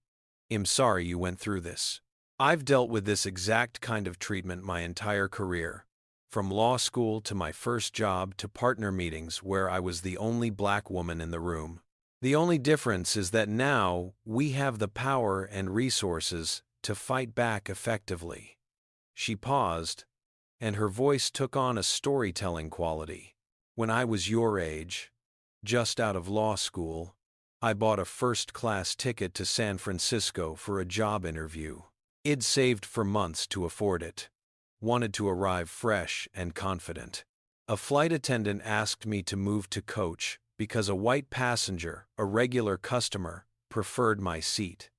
I'm sorry you went through this. I've dealt with this exact kind of treatment my entire career. From law school to my first job to partner meetings where I was the only black woman in the room. The only difference is that now we have the power and resources to fight back effectively. She paused, and her voice took on a storytelling quality. When I was your age, just out of law school, I bought a first-class ticket to San Francisco for a job interview. I'd saved for months to afford it. Wanted to arrive fresh and confident. A flight attendant asked me to move to coach because a white passenger, a regular customer, preferred my seat.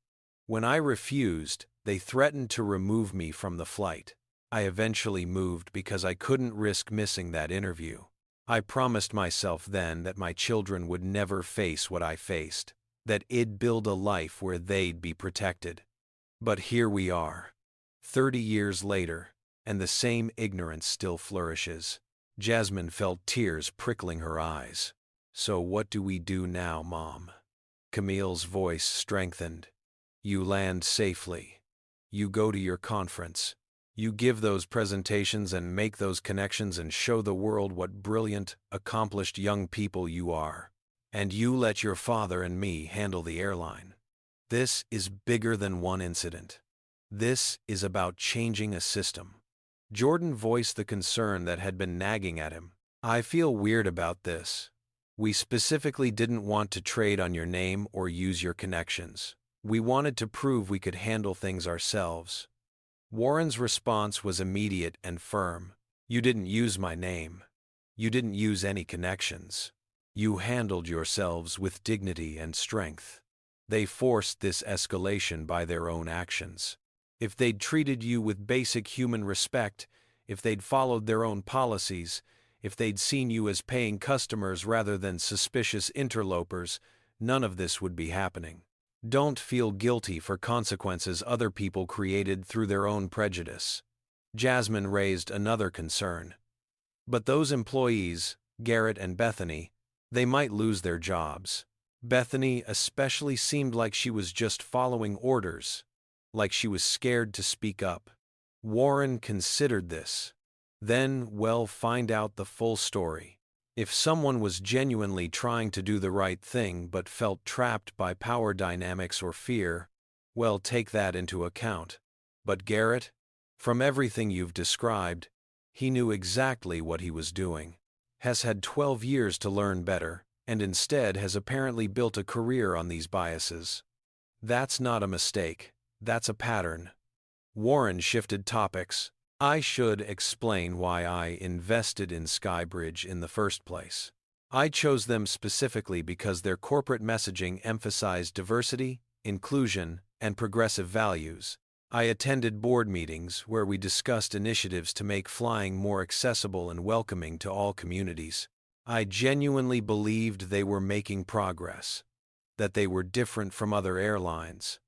When I refused, they threatened to remove me from the flight. I eventually moved because I couldn't risk missing that interview. I promised myself then that my children would never face what I faced, that I'd build a life where they'd be protected. But here we are, 30 years later, and the same ignorance still flourishes. Jasmine felt tears prickling her eyes. So what do we do now, Mom? Camille's voice strengthened. You land safely. You go to your conference. You give those presentations and make those connections and show the world what brilliant, accomplished young people you are. And you let your father and me handle the airline. This is bigger than one incident. This is about changing a system. Jordan voiced the concern that had been nagging at him. I feel weird about this. We specifically didn't want to trade on your name or use your connections. We wanted to prove we could handle things ourselves. Warren's response was immediate and firm. You didn't use my name. You didn't use any connections. You handled yourselves with dignity and strength. They forced this escalation by their own actions. If they'd treated you with basic human respect, if they'd followed their own policies, if they'd seen you as paying customers rather than suspicious interlopers, none of this would be happening. Don't feel guilty for consequences other people created through their own prejudice. Jasmine raised another concern. But those employees, Garrett and Bethany, they might lose their jobs. Bethany especially seemed like she was just following orders, like she was scared to speak up. Warren considered this. Then, find out the full story. If someone was genuinely trying to do the right thing but felt trapped by power dynamics or fear, well, take that into account. But Garrett, from everything you've described, he knew exactly what he was doing. Has had 12 years to learn better, and instead has apparently built a career on these biases. That's not a mistake, that's a pattern. Warren shifted topics. I should explain why I invested in SkyBridge in the first place. I chose them specifically because their corporate messaging emphasized diversity, inclusion, and progressive values. I attended board meetings where we discussed initiatives to make flying more accessible and welcoming to all communities. I genuinely believed they were making progress, that they were different from other airlines.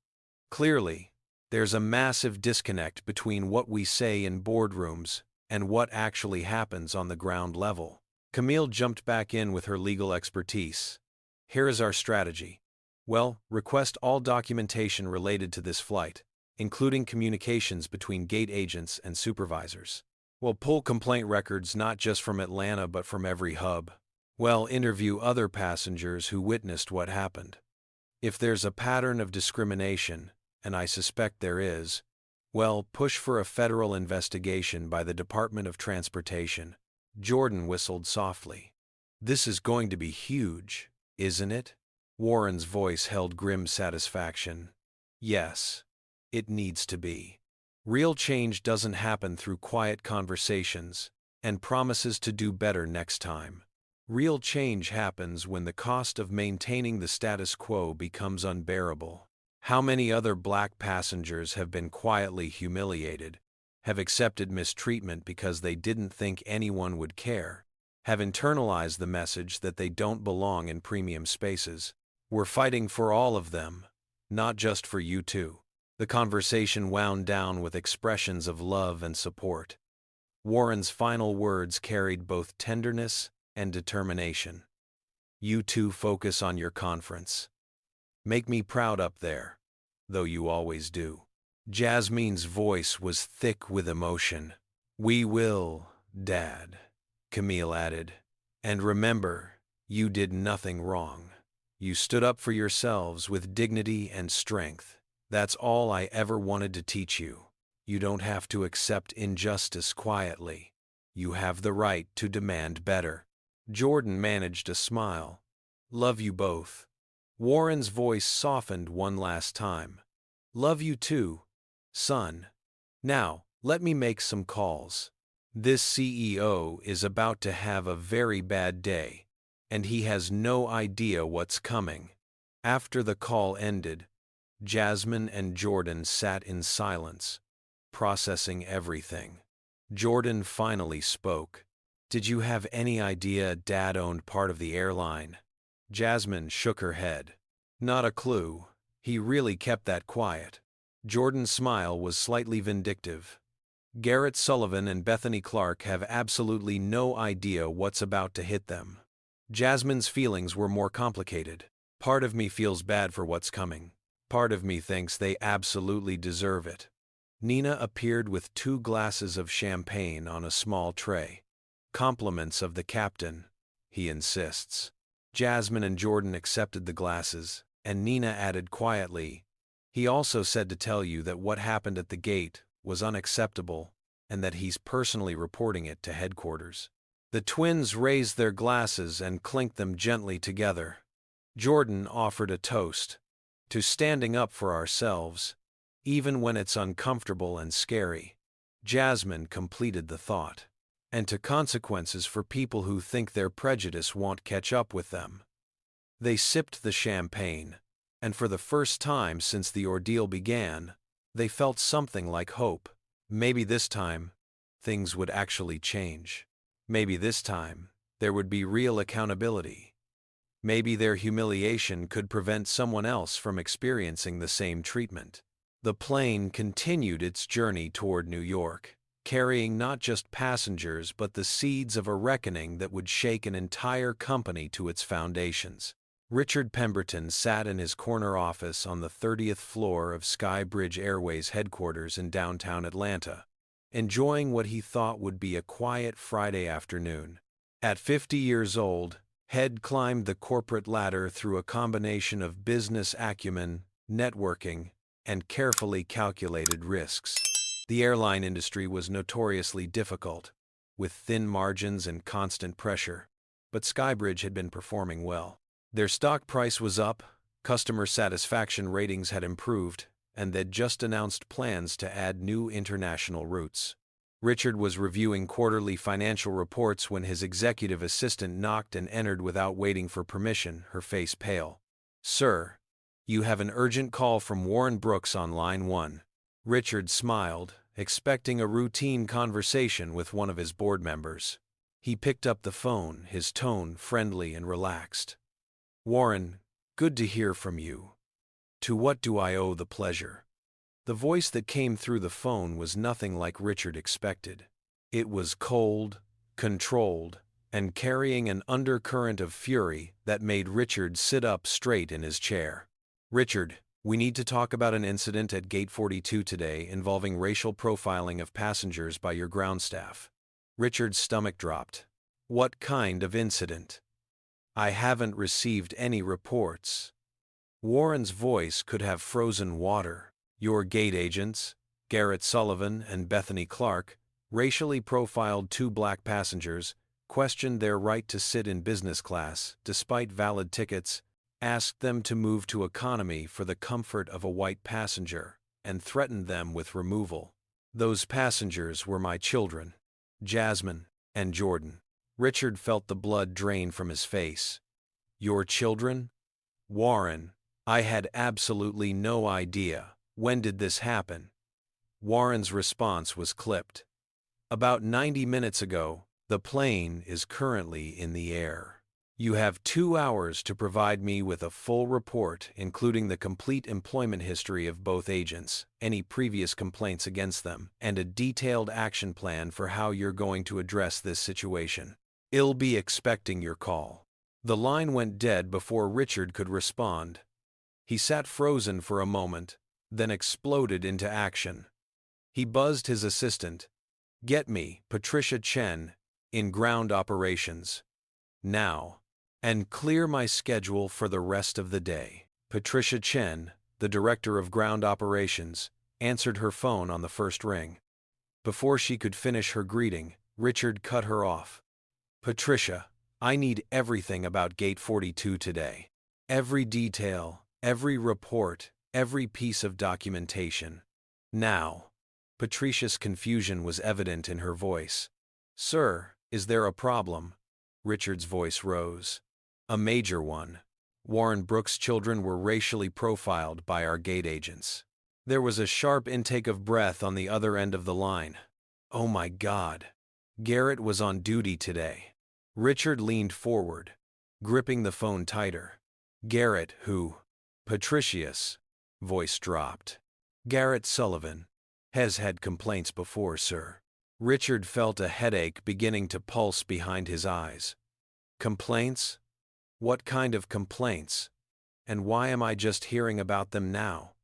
Clearly, there's a massive disconnect between what we say in boardrooms and what actually happens on the ground level. Camille jumped back in with her legal expertise. Here is our strategy. Well, request all documentation related to this flight, including communications between gate agents and supervisors. We'll pull complaint records not just from Atlanta but from every hub. Well, interview other passengers who witnessed what happened. If there's a pattern of discrimination, and I suspect there is, well, push for a federal investigation by the Department of Transportation. Jordan whistled softly. This is going to be huge, isn't it? Warren's voice held grim satisfaction. Yes, it needs to be. Real change doesn't happen through quiet conversations and promises to do better next time. Real change happens when the cost of maintaining the status quo becomes unbearable. How many other black passengers have been quietly humiliated, have accepted mistreatment because they didn't think anyone would care, have internalized the message that they don't belong in premium spaces? We're fighting for all of them, not just for you two. The conversation wound down with expressions of love and support. Warren's final words carried both tenderness and determination. You two focus on your conference. Make me proud up there, though you always do. Jasmine's voice was thick with emotion. We will, Dad, Camille added. And remember, you did nothing wrong. You stood up for yourselves with dignity and strength. That's all I ever wanted to teach you. You don't have to accept injustice quietly. You have the right to demand better. Jordan managed a smile. Love you both. Warren's voice softened one last time. Love you too, son. Now, let me make some calls. This CEO is about to have a very bad day, and he has no idea what's coming. After the call ended, Jasmine and Jordan sat in silence, processing everything. Jordan finally spoke. Did you have any idea Dad owned part of the airline? Jasmine shook her head. Not a clue. He really kept that quiet. Jordan's smile was slightly vindictive. Garrett Sullivan and Bethany Clark have absolutely no idea what's about to hit them. Jasmine's feelings were more complicated. Part of me feels bad for what's coming. Part of me thinks they absolutely deserve it. Nina appeared with 2 glasses of champagne on a small tray. Compliments of the captain, he insists. Jasmine and Jordan accepted the glasses, and Nina added quietly, he also said to tell you that what happened at the gate was unacceptable and that he's personally reporting it to headquarters. The twins raised their glasses and clinked them gently together. Jordan offered a toast to standing up for ourselves, even when it's uncomfortable and scary. Jasmine completed the thought. And to consequences for people who think their prejudice won't catch up with them. They sipped the champagne, and for the first time since the ordeal began, they felt something like hope. Maybe this time, things would actually change. Maybe this time, there would be real accountability. Maybe their humiliation could prevent someone else from experiencing the same treatment. The plane continued its journey toward New York, carrying not just passengers but the seeds of a reckoning that would shake an entire company to its foundations. Richard Pemberton sat in his corner office on the 30th floor of SkyBridge Airways headquarters in downtown Atlanta, enjoying what he thought would be a quiet Friday afternoon. At 50 years old, Head climbed the corporate ladder through a combination of business acumen, networking, and carefully calculated risks. The airline industry was notoriously difficult, with thin margins and constant pressure, but SkyBridge had been performing well. Their stock price was up, customer satisfaction ratings had improved, and they'd just announced plans to add new international routes. Richard was reviewing quarterly financial reports when his executive assistant knocked and entered without waiting for permission, her face pale. "Sir, you have an urgent call from Warren Brooks on line 1. Richard smiled, expecting a routine conversation with one of his board members. He picked up the phone, his tone friendly and relaxed. "Warren, good to hear from you. To what do I owe the pleasure?" The voice that came through the phone was nothing like Richard expected. It was cold, controlled, and carrying an undercurrent of fury that made Richard sit up straight in his chair. "Richard, we need to talk about an incident at Gate 42 today involving racial profiling of passengers by your ground staff." Richard's stomach dropped. "What kind of incident?" "I haven't received any reports." Warren's voice could have frozen water. "Your gate agents, Garrett Sullivan and Bethany Clark, racially profiled 2 black passengers, questioned their right to sit in business class despite valid tickets, asked them to move to economy for the comfort of a white passenger, and threatened them with removal. Those passengers were my children, Jasmine and Jordan." Richard felt the blood drain from his face. "Your children?" "Warren, I had absolutely no idea. When did this happen?" Warren's response was clipped. "About 90 minutes ago. The plane is currently in the air. You have 2 hours to provide me with a full report, including the complete employment history of both agents, any previous complaints against them, and a detailed action plan for how you're going to address this situation. I'll be expecting your call." The line went dead before Richard could respond. He sat frozen for a moment, then exploded into action. He buzzed his assistant. "Get me Patricia Chen in ground operations. Now. And clear my schedule for the rest of the day." Patricia Chen, the director of ground operations, answered her phone on the first ring. Before she could finish her greeting, Richard cut her off. "Patricia, I need everything about Gate 42 today. Every detail, every report, every piece of documentation. Now." Patricia's confusion was evident in her voice. "Sir, is there a problem?" Richard's voice rose. "A major one. Warren Brooks' children were racially profiled by our gate agents." There was a sharp intake of breath on the other end of the line. "Oh my God. Garrett was on duty today." Richard leaned forward, gripping the phone tighter. "Garrett who?" "Patricia's." Voice dropped. "Garrett Sullivan. Has had complaints before, sir." Richard felt a headache beginning to pulse behind his eyes. "Complaints? What kind of complaints? And why am I just hearing about them now?"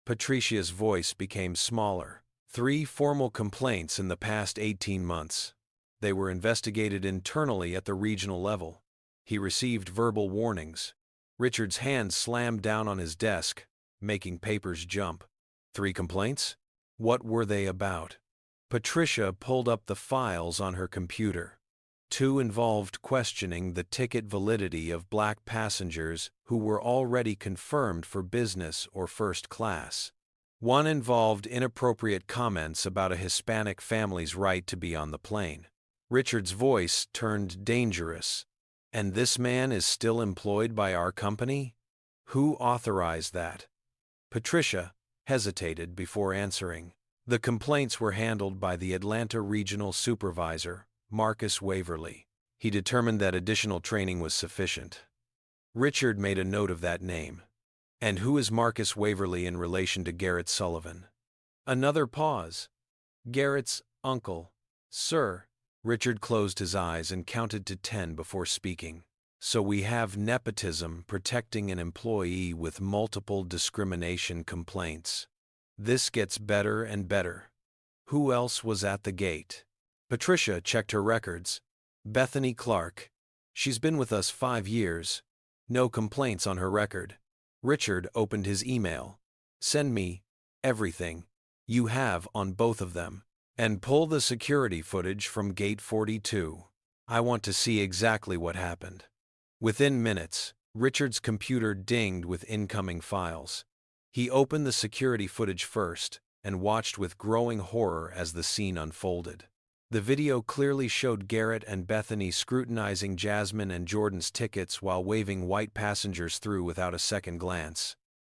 Patricia's voice became smaller. 3 formal complaints in the past 18 months. They were investigated internally at the regional level. He received verbal warnings. Richard's hand slammed down on his desk, making papers jump. 3 complaints? What were they about? Patricia pulled up the files on her computer. 2 involved questioning the ticket validity of black passengers who were already confirmed for business or first class. 1 involved inappropriate comments about a Hispanic family's right to be on the plane. Richard's voice turned dangerous. "And this man is still employed by our company? Who authorized that?" Patricia hesitated before answering. The complaints were handled by the Atlanta Regional Supervisor, Marcus Waverly. He determined that additional training was sufficient. Richard made a note of that name. "And who is Marcus Waverly in relation to Garrett Sullivan?" Another pause. "Garrett's uncle, sir." Richard closed his eyes and counted to 10 before speaking. "So we have nepotism protecting an employee with multiple discrimination complaints. This gets better and better. Who else was at the gate?" Patricia checked her records. Bethany Clark. She's been with us 5 years. No complaints on her record. Richard opened his email. Send me everything you have on both of them. And pull the security footage from Gate 42. I want to see exactly what happened. Within minutes, Richard's computer dinged with incoming files. He opened the security footage first and watched with growing horror as the scene unfolded. The video clearly showed Garrett and Bethany scrutinizing Jasmine and Jordan's tickets while waving white passengers through without a second glance.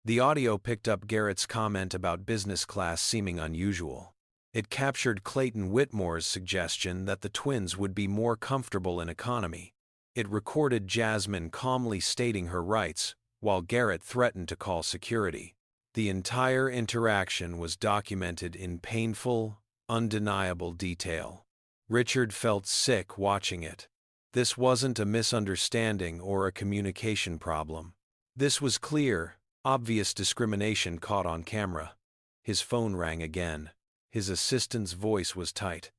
The audio picked up Garrett's comment about business class seeming unusual. It captured Clayton Whitmore's suggestion that the twins would be more comfortable in economy. It recorded Jasmine calmly stating her rights, while Garrett threatened to call security. The entire interaction was documented in painful, undeniable detail. Richard felt sick watching it. This wasn't a misunderstanding or a communication problem. This was clear, obvious discrimination caught on camera. His phone rang again. His assistant's voice was tight.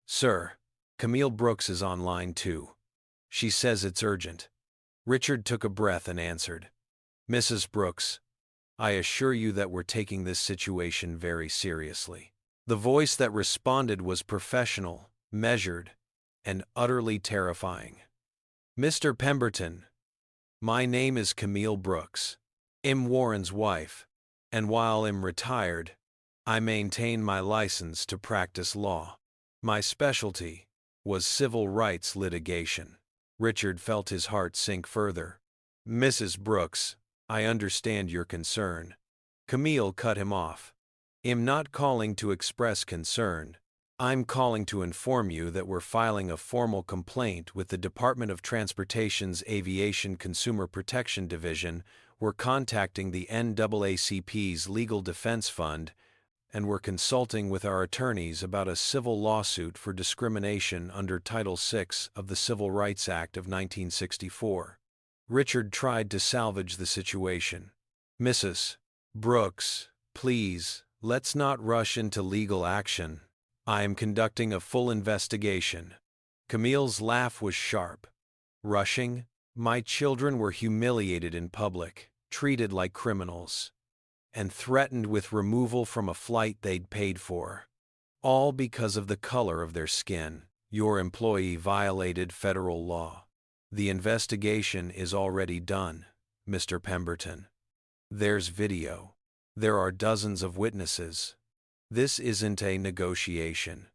Sir, Camille Brooks is on line 2. She says it's urgent. Richard took a breath and answered. Mrs. Brooks, I assure you that we're taking this situation very seriously. The voice that responded was professional, measured, and utterly terrifying. Mr. Pemberton, my name is Camille Brooks. I'm Warren's wife, and while I'm retired, I maintain my license to practice law. My specialty was civil rights litigation. Richard felt his heart sink further. Mrs. Brooks, I understand your concern. Camille cut him off. I'm not calling to express concern. I'm calling to inform you that we're filing a formal complaint with the Department of Transportation's Aviation Consumer Protection Division. We're contacting the NAACP's Legal Defense Fund, and we're consulting with our attorneys about a civil lawsuit for discrimination under Title VI of the Civil Rights Act of 1964. Richard tried to salvage the situation. Mrs. Brooks, please, let's not rush into legal action. I am conducting a full investigation. Camille's laugh was sharp. Rushing? My children were humiliated in public, treated like criminals, and threatened with removal from a flight they'd paid for. All because of the color of their skin. Your employee violated federal law. The investigation is already done, Mr. Pemberton. There's video. There are dozens of witnesses. This isn't a negotiation.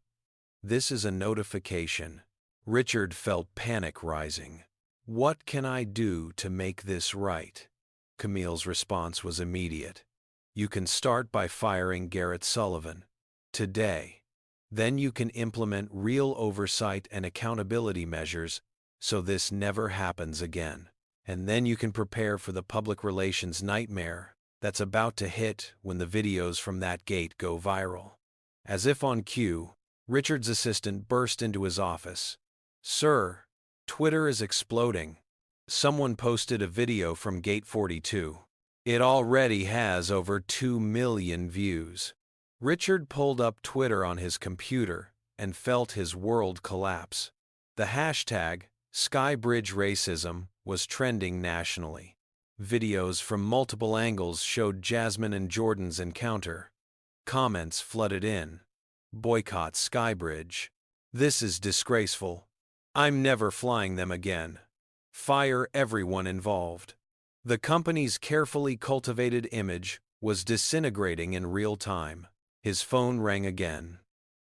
This is a notification. Richard felt panic rising. What can I do to make this right? Camille's response was immediate. You can start by firing Garrett Sullivan today. Then you can implement real oversight and accountability measures so this never happens again. And then you can prepare for the public relations nightmare that's about to hit when the videos from that gate go viral. As if on cue, Richard's assistant burst into his office. Sir, Twitter is exploding. Someone posted a video from Gate 42. It already has over 2 million views. Richard pulled up Twitter on his computer and felt his world collapse. The hashtag, SkyBridge Racism, was trending nationally. Videos from multiple angles showed Jasmine and Jordan's encounter. Comments flooded in. Boycott SkyBridge. This is disgraceful. I'm never flying them again. Fire everyone involved. The company's carefully cultivated image was disintegrating in real time. His phone rang again.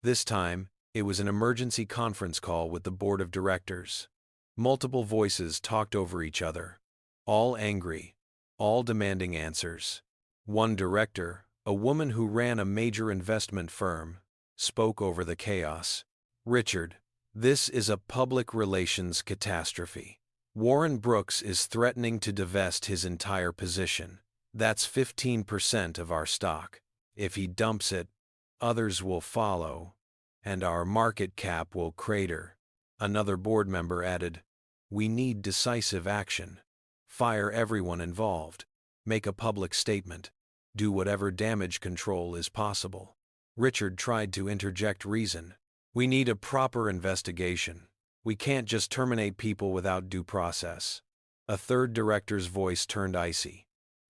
This time, it was an emergency conference call with the board of directors. Multiple voices talked over each other. All angry. All demanding answers. One director, a woman who ran a major investment firm, spoke over the chaos. Richard, this is a public relations catastrophe. Warren Brooks is threatening to divest his entire position. That's 15% of our stock. If he dumps it, others will follow, and our market cap will crater. Another board member added, we need decisive action. Fire everyone involved. Make a public statement. Do whatever damage control is possible. Richard tried to interject reason. We need a proper investigation. We can't just terminate people without due process. A third director's voice turned icy.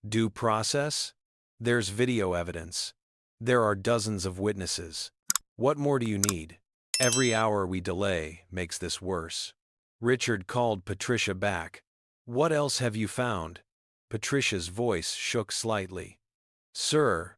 Due process? There's video evidence. There are dozens of witnesses. What more do you need? Every hour we delay makes this worse. Richard called Patricia back. What else have you found? Patricia's voice shook slightly. Sir,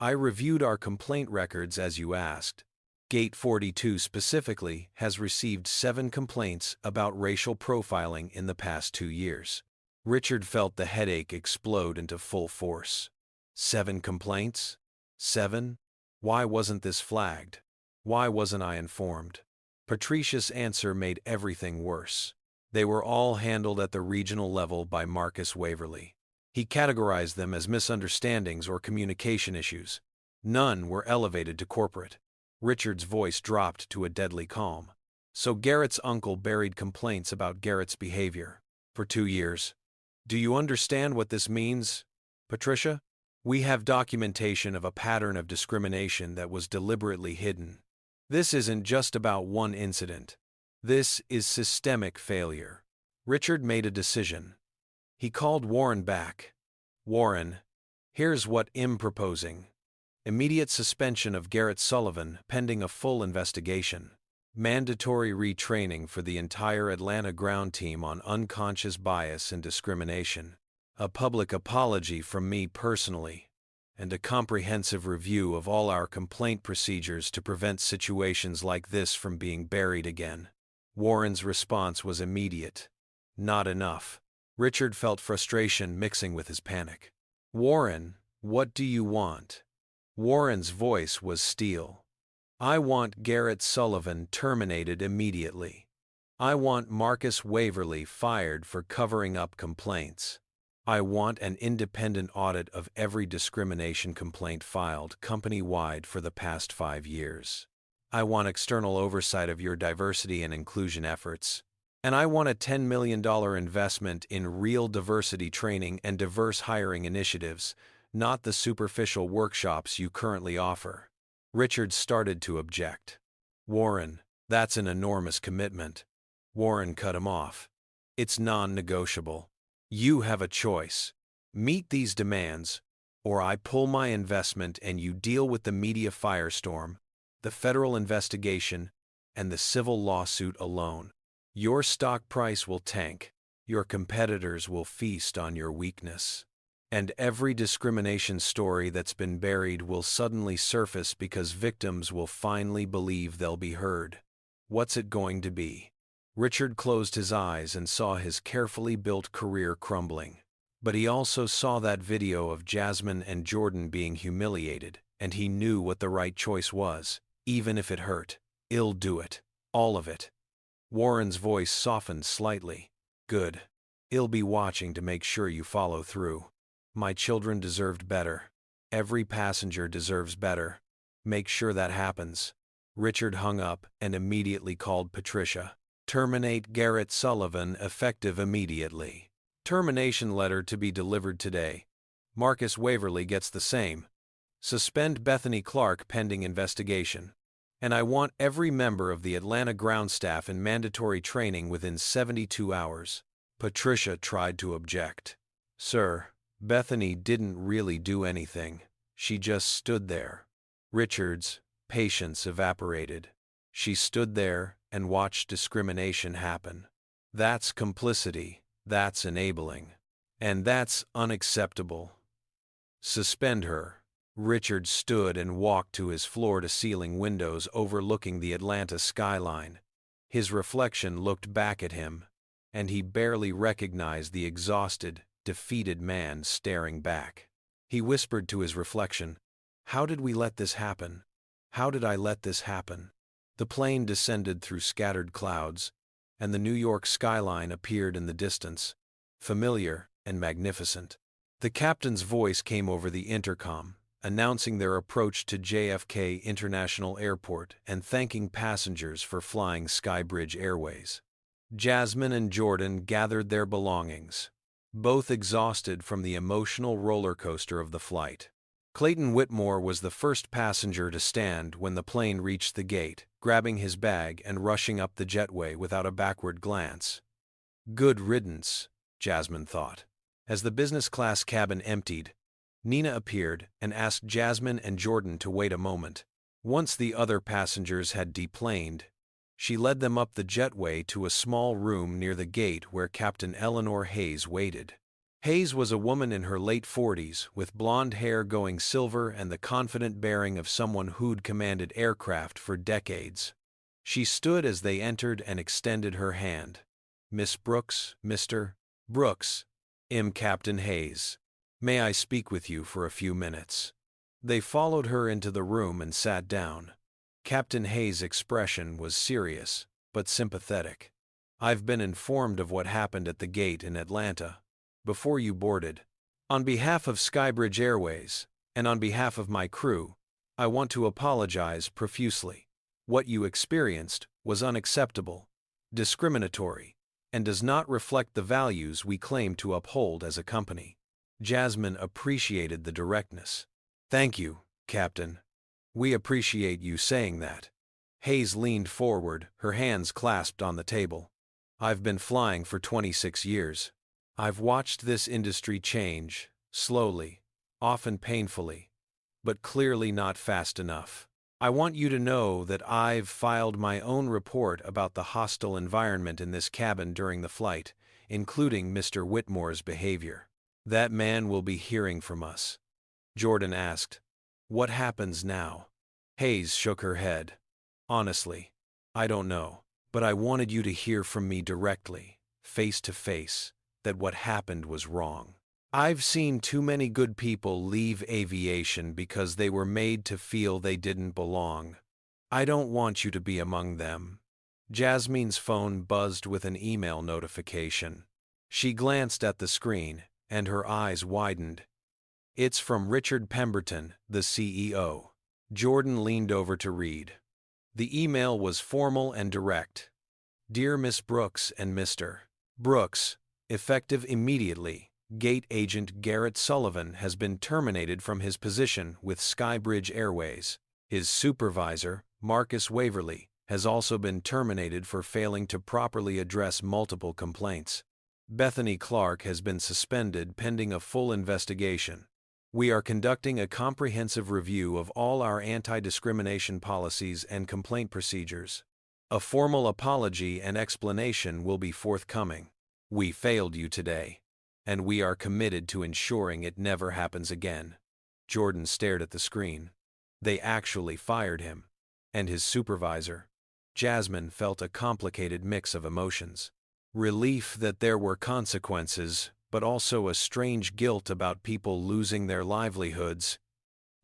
I reviewed our complaint records as you asked. Gate 42 specifically has received 7 complaints about racial profiling in the past 2 years. Richard felt the headache explode into full force. 7 complaints? 7? Why wasn't this flagged? Why wasn't I informed? Patricia's answer made everything worse. They were all handled at the regional level by Marcus Waverly. He categorized them as misunderstandings or communication issues. None were elevated to corporate. Richard's voice dropped to a deadly calm. So Garrett's uncle buried complaints about Garrett's behavior for 2 years. Do you understand what this means, Patricia? We have documentation of a pattern of discrimination that was deliberately hidden. This isn't just about one incident. This is systemic failure. Richard made a decision. He called Warren back. Warren, here's what I'm proposing. Immediate suspension of Garrett Sullivan pending a full investigation. Mandatory retraining for the entire Atlanta ground team on unconscious bias and discrimination. A public apology from me personally. And a comprehensive review of all our complaint procedures to prevent situations like this from being buried again. Warren's response was immediate. Not enough. Richard felt frustration mixing with his panic. Warren, what do you want? Warren's voice was steel. I want Garrett Sullivan terminated immediately. I want Marcus Waverly fired for covering up complaints. I want an independent audit of every discrimination complaint filed company-wide for the past 5 years. I want external oversight of your diversity and inclusion efforts. And I want a $10 million investment in real diversity training and diverse hiring initiatives, not the superficial workshops you currently offer. Richard started to object. Warren, that's an enormous commitment. Warren cut him off. It's non-negotiable. You have a choice. Meet these demands, or I pull my investment and you deal with the media firestorm, the federal investigation, and the civil lawsuit alone. Your stock price will tank. Your competitors will feast on your weakness. And every discrimination story that's been buried will suddenly surface because victims will finally believe they'll be heard. What's it going to be? Richard closed his eyes and saw his carefully built career crumbling. But he also saw that video of Jasmine and Jordan being humiliated, and he knew what the right choice was. Even if it hurt, he'll do it. All of it. Warren's voice softened slightly. Good. He'll be watching to make sure you follow through. My children deserved better. Every passenger deserves better. Make sure that happens. Richard hung up and immediately called Patricia. Terminate Garrett Sullivan effective immediately. Termination letter to be delivered today. Marcus Waverly gets the same. Suspend Bethany Clark pending investigation. And I want every member of the Atlanta ground staff in mandatory training within 72 hours. Patricia tried to object. Sir, Bethany didn't really do anything. She just stood there. Richard's patience evaporated. She stood there and watched discrimination happen. That's complicity. That's enabling. And that's unacceptable. Suspend her. Richard stood and walked to his floor-to-ceiling windows overlooking the Atlanta skyline. His reflection looked back at him, and he barely recognized the exhausted, defeated man staring back. He whispered to his reflection, "How did we let this happen? How did I let this happen?" The plane descended through scattered clouds, and the New York skyline appeared in the distance, familiar and magnificent. The captain's voice came over the intercom, announcing their approach to JFK International Airport and thanking passengers for flying SkyBridge Airways. Jasmine and Jordan gathered their belongings, both exhausted from the emotional roller coaster of the flight. Clayton Whitmore was the first passenger to stand when the plane reached the gate, grabbing his bag and rushing up the jetway without a backward glance. Good riddance, Jasmine thought. As the business class cabin emptied, Nina appeared and asked Jasmine and Jordan to wait a moment. Once the other passengers had deplaned, she led them up the jetway to a small room near the gate where Captain Eleanor Hayes waited. Hayes was a woman in her late 40s, with blonde hair going silver and the confident bearing of someone who'd commanded aircraft for decades. She stood as they entered and extended her hand. "Miss Brooks, Mr. Brooks, I'm Captain Hayes. May I speak with you for a few minutes?" They followed her into the room and sat down. Captain Hayes' expression was serious, but sympathetic. "I've been informed of what happened at the gate in Atlanta before you boarded. On behalf of SkyBridge Airways, and on behalf of my crew, I want to apologize profusely. What you experienced was unacceptable, discriminatory, and does not reflect the values we claim to uphold as a company." Jasmine appreciated the directness. "Thank you, Captain. We appreciate you saying that." Hayes leaned forward, her hands clasped on the table. "I've been flying for 26 years. I've watched this industry change, slowly, often painfully, but clearly not fast enough. I want you to know that I've filed my own report about the hostile environment in this cabin during the flight, including Mr. Whitmore's behavior." "That man will be hearing from us," Jordan asked. "What happens now?" Hayes shook her head. "Honestly, I don't know, but I wanted you to hear from me directly, face to face, that what happened was wrong. I've seen too many good people leave aviation because they were made to feel they didn't belong. I don't want you to be among them." Jasmine's phone buzzed with an email notification. She glanced at the screen, and her eyes widened. "It's from Richard Pemberton, the CEO." Jordan leaned over to read. The email was formal and direct. "Dear Miss Brooks and Mr. Brooks, effective immediately, Gate Agent Garrett Sullivan has been terminated from his position with SkyBridge Airways. His supervisor, Marcus Waverly, has also been terminated for failing to properly address multiple complaints. Bethany Clark has been suspended pending a full investigation. We are conducting a comprehensive review of all our anti-discrimination policies and complaint procedures. A formal apology and explanation will be forthcoming. We failed you today, and we are committed to ensuring it never happens again." Jordan stared at the screen. They actually fired him. And his supervisor. Jasmine felt a complicated mix of emotions. Relief that there were consequences, but also a strange guilt about people losing their livelihoods,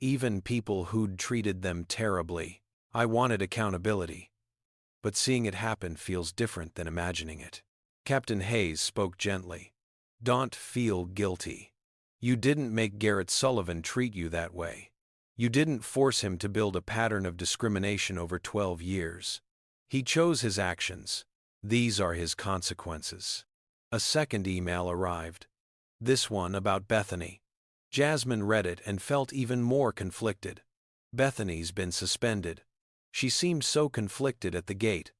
even people who'd treated them terribly. "I wanted accountability, but seeing it happen feels different than imagining it." Captain Hayes spoke gently. "Don't feel guilty. You didn't make Garrett Sullivan treat you that way. You didn't force him to build a pattern of discrimination over 12 years. He chose his actions. These are his consequences." A second email arrived. This one about Bethany. Jasmine read it and felt even more conflicted. Bethany's been suspended. She seemed so conflicted at the gate,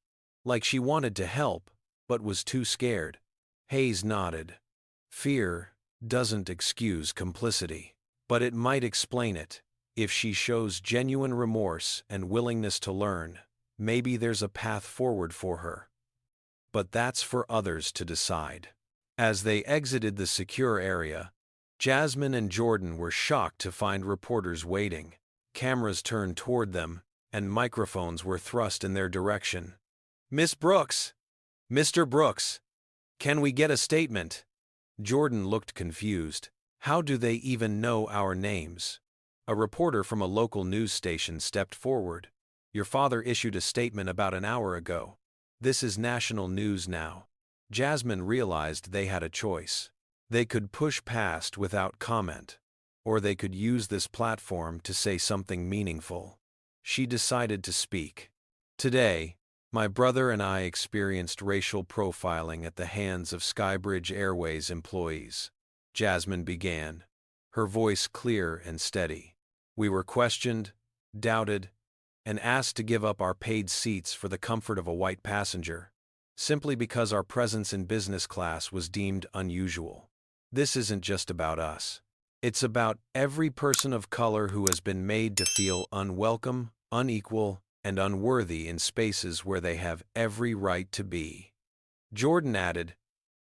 like she wanted to help, but was too scared. Hayes nodded. "Fear doesn't excuse complicity, but it might explain it. If she shows genuine remorse and willingness to learn, maybe there's a path forward for her. But that's for others to decide." As they exited the secure area, Jasmine and Jordan were shocked to find reporters waiting. Cameras turned toward them, and microphones were thrust in their direction. "Miss Brooks! Mr. Brooks! Can we get a statement?" Jordan looked confused. "How do they even know our names?" A reporter from a local news station stepped forward. "Your father issued a statement about an hour ago. This is national news now." Jasmine realized they had a choice. They could push past without comment, or they could use this platform to say something meaningful. She decided to speak. "Today, my brother and I experienced racial profiling at the hands of SkyBridge Airways employees," Jasmine began, her voice clear and steady. We were questioned, doubted, and asked to give up our paid seats for the comfort of a white passenger, simply because our presence in business class was deemed unusual. This isn't just about us. It's about every person of color who has been made to feel unwelcome, unequal, and unworthy in spaces where they have every right to be. Jordan added,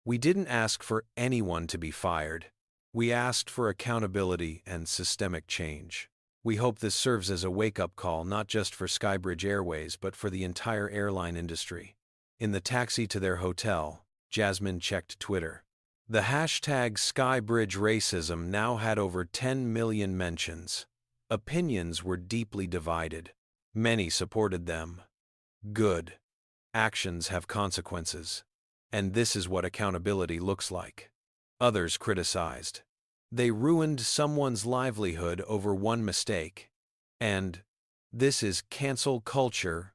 "We didn't ask for anyone to be fired. We asked for accountability and systemic change. We hope this serves as a wake-up call not just for SkyBridge Airways but for the entire airline industry." In the taxi to their hotel, Jasmine checked Twitter. The hashtag SkyBridge Racism now had over 10 million mentions. Opinions were deeply divided. Many supported them. Good. Actions have consequences. And this is what accountability looks like. Others criticized. They ruined someone's livelihood over one mistake. And this is cancel culture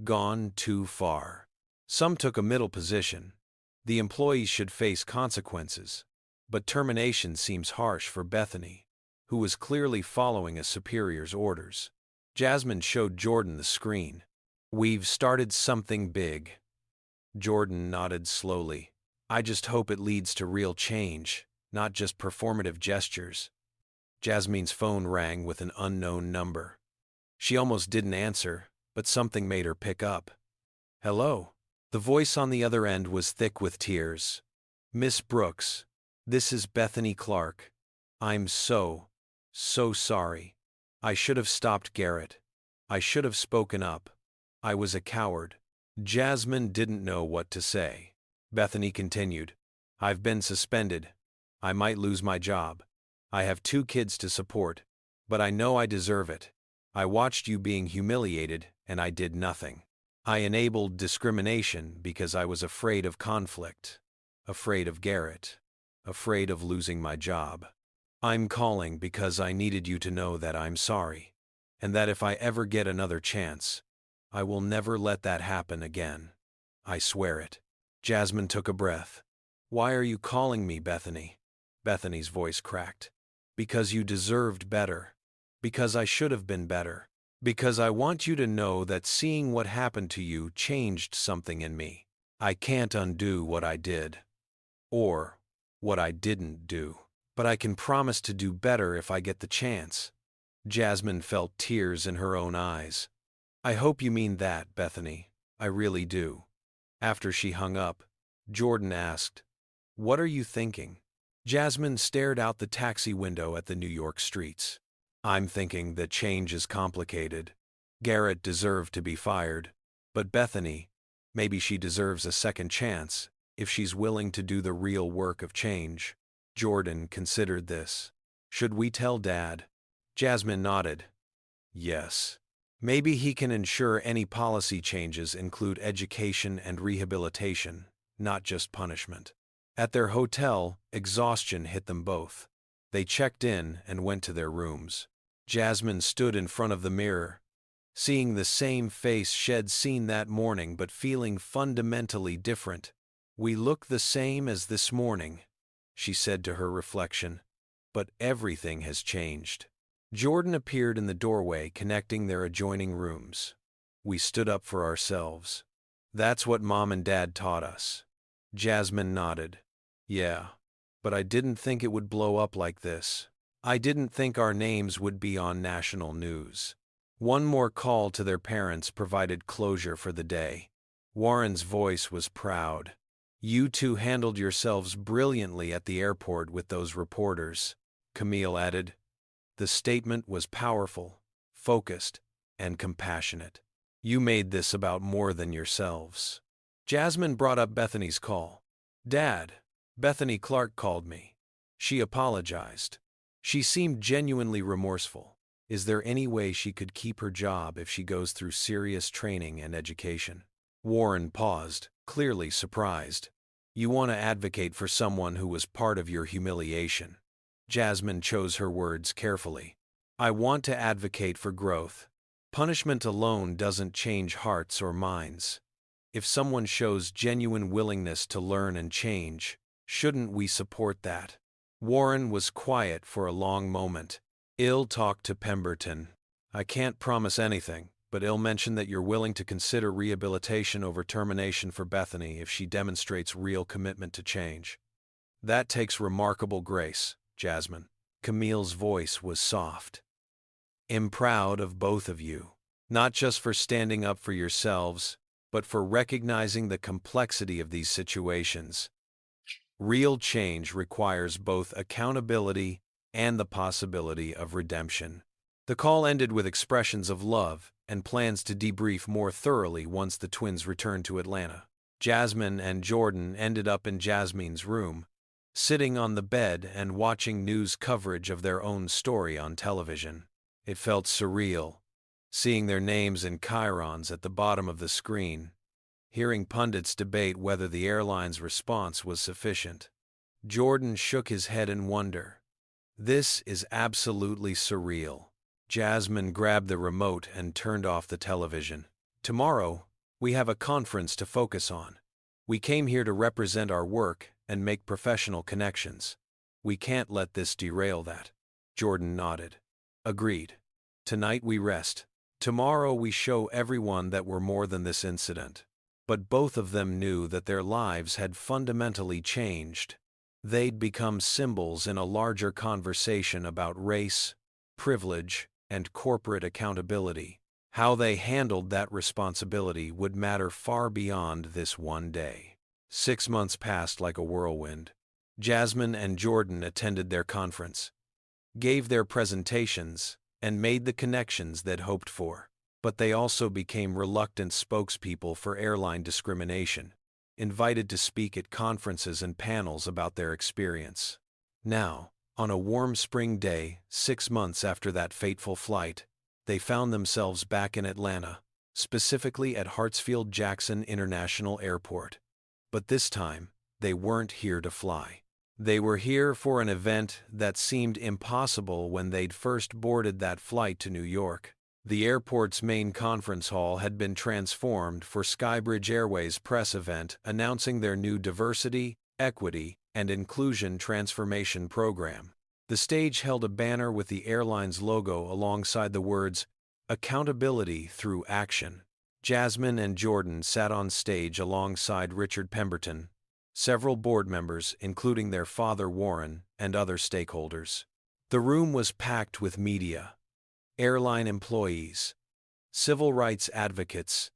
gone too far. Some took a middle position. The employees should face consequences. But termination seems harsh for Bethany, who was clearly following a superior's orders. Jasmine showed Jordan the screen. "We've started something big." Jordan nodded slowly. "I just hope it leads to real change, not just performative gestures." Jasmine's phone rang with an unknown number. She almost didn't answer, but something made her pick up. "Hello." The voice on the other end was thick with tears. "Miss Brooks, this is Bethany Clark. I'm so sorry. I should have stopped Garrett. I should have spoken up. I was a coward." Jasmine didn't know what to say. Bethany continued, "I've been suspended. I might lose my job. I have 2 kids to support, but I know I deserve it. I watched you being humiliated, and I did nothing. I enabled discrimination because I was afraid of conflict, afraid of Garrett, afraid of losing my job. I'm calling because I needed you to know that I'm sorry, and that if I ever get another chance, I will never let that happen again. I swear it." Jasmine took a breath. "Why are you calling me, Bethany?" Bethany's voice cracked. "Because you deserved better. Because I should have been better. Because I want you to know that seeing what happened to you changed something in me. I can't undo what I did. Or what I didn't do. But I can promise to do better if I get the chance." Jasmine felt tears in her own eyes. "I hope you mean that, Bethany. I really do." After she hung up, Jordan asked, "What are you thinking?" Jasmine stared out the taxi window at the New York streets. "I'm thinking that change is complicated. Garrett deserved to be fired. But Bethany, maybe she deserves a second chance if she's willing to do the real work of change." Jordan considered this. "Should we tell Dad?" Jasmine nodded. "Yes. Maybe he can ensure any policy changes include education and rehabilitation, not just punishment." At their hotel, exhaustion hit them both. They checked in and went to their rooms. Jasmine stood in front of the mirror, seeing the same face she'd seen that morning but feeling fundamentally different. "We look the same as this morning," she said to her reflection, "but everything has changed." Jordan appeared in the doorway connecting their adjoining rooms. "We stood up for ourselves. That's what Mom and Dad taught us." Jasmine nodded. "Yeah, but I didn't think it would blow up like this. I didn't think our names would be on national news." One more call to their parents provided closure for the day. Warren's voice was proud. "You two handled yourselves brilliantly at the airport with those reporters," Camille added. The statement was powerful, focused, and compassionate. "You made this about more than yourselves." Jasmine brought up Bethany's call. "Dad, Bethany Clark called me. She apologized. She seemed genuinely remorseful. Is there any way she could keep her job if she goes through serious training and education?" Warren paused, clearly surprised. "You want to advocate for someone who was part of your humiliation." Jasmine chose her words carefully. "I want to advocate for growth. Punishment alone doesn't change hearts or minds. If someone shows genuine willingness to learn and change, shouldn't we support that?" Warren was quiet for a long moment. "Il talked to Pemberton. I can't promise anything, but Il mentioned that you're willing to consider rehabilitation over termination for Bethany if she demonstrates real commitment to change. That takes remarkable grace, Jasmine." Camille's voice was soft. "I'm proud of both of you, not just for standing up for yourselves, but for recognizing the complexity of these situations. Real change requires both accountability and the possibility of redemption." The call ended with expressions of love and plans to debrief more thoroughly once the twins returned to Atlanta. Jasmine and Jordan ended up in Jasmine's room, sitting on the bed and watching news coverage of their own story on television. It felt surreal, seeing their names in chyrons at the bottom of the screen, hearing pundits debate whether the airline's response was sufficient. Jordan shook his head in wonder. "This is absolutely surreal." Jasmine grabbed the remote and turned off the television. "Tomorrow, we have a conference to focus on. We came here to represent our work and make professional connections. We can't let this derail that." Jordan nodded. "Agreed. Tonight we rest. Tomorrow we show everyone that we're more than this incident." But both of them knew that their lives had fundamentally changed. They'd become symbols in a larger conversation about race, privilege, and corporate accountability. How they handled that responsibility would matter far beyond this one day. 6 months passed like a whirlwind. Jasmine and Jordan attended their conference, gave their presentations, and made the connections they'd hoped for. But they also became reluctant spokespeople for airline discrimination, invited to speak at conferences and panels about their experience. Now, on a warm spring day, 6 months after that fateful flight, they found themselves back in Atlanta, specifically at Hartsfield-Jackson International Airport. But this time, they weren't here to fly. They were here for an event that seemed impossible when they'd first boarded that flight to New York. The airport's main conference hall had been transformed for SkyBridge Airways' press event announcing their new diversity, equity, and inclusion transformation program. The stage held a banner with the airline's logo alongside the words, "Accountability through Action." Jasmine and Jordan sat on stage alongside Richard Pemberton, several board members, including their father Warren, and other stakeholders. The room was packed with media, airline employees, civil rights advocates,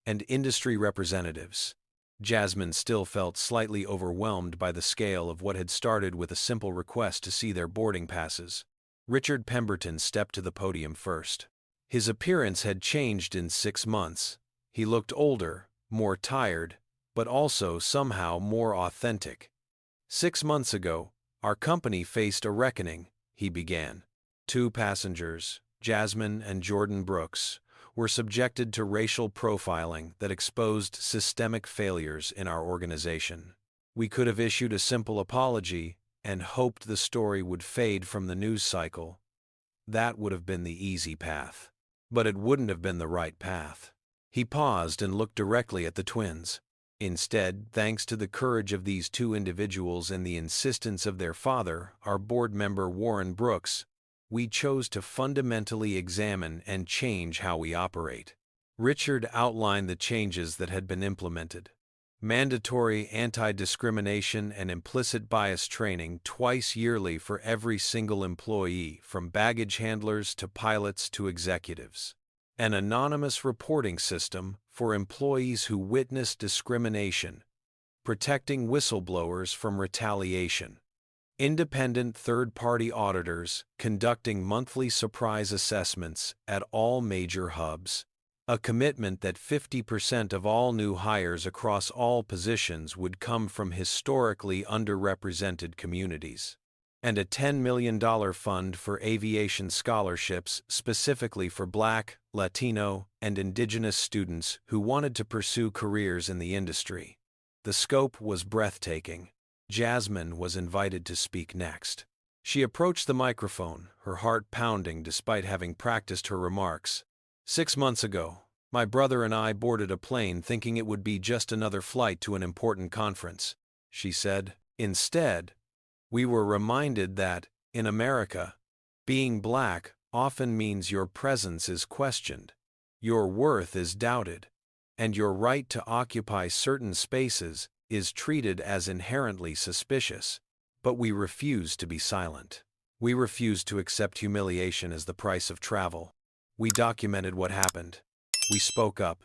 and industry representatives. Jasmine still felt slightly overwhelmed by the scale of what had started with a simple request to see their boarding passes. Richard Pemberton stepped to the podium first. His appearance had changed in 6 months. He looked older, more tired, but also somehow more authentic. "6 months ago, our company faced a reckoning," he began. 2 passengers, Jasmine and Jordan Brooks, were subjected to racial profiling that exposed systemic failures in our organization. We could have issued a simple apology and hoped the story would fade from the news cycle. That would have been the easy path. But it wouldn't have been the right path. He paused and looked directly at the twins. Instead, thanks to the courage of these 2 individuals and the insistence of their father, our board member Warren Brooks, we chose to fundamentally examine and change how we operate. Richard outlined the changes that had been implemented. Mandatory anti-discrimination and implicit bias training twice yearly for every single employee, from baggage handlers to pilots to executives. An anonymous reporting system for employees who witness discrimination, protecting whistleblowers from retaliation. Independent third-party auditors conducting monthly surprise assessments at all major hubs. A commitment that 50% of all new hires across all positions would come from historically underrepresented communities. And a $10 million fund for aviation scholarships specifically for Black, Latino, and Indigenous students who wanted to pursue careers in the industry. The scope was breathtaking. Jasmine was invited to speak next. She approached the microphone, her heart pounding despite having practiced her remarks. 6 months ago, my brother and I boarded a plane thinking it would be just another flight to an important conference, she said. Instead, we were reminded that, in America, Being black often means your presence is questioned, your worth is doubted, and your right to occupy certain spaces is treated as inherently suspicious. But we refuse to be silent. We refuse to accept humiliation as the price of travel. We documented what happened. We spoke up.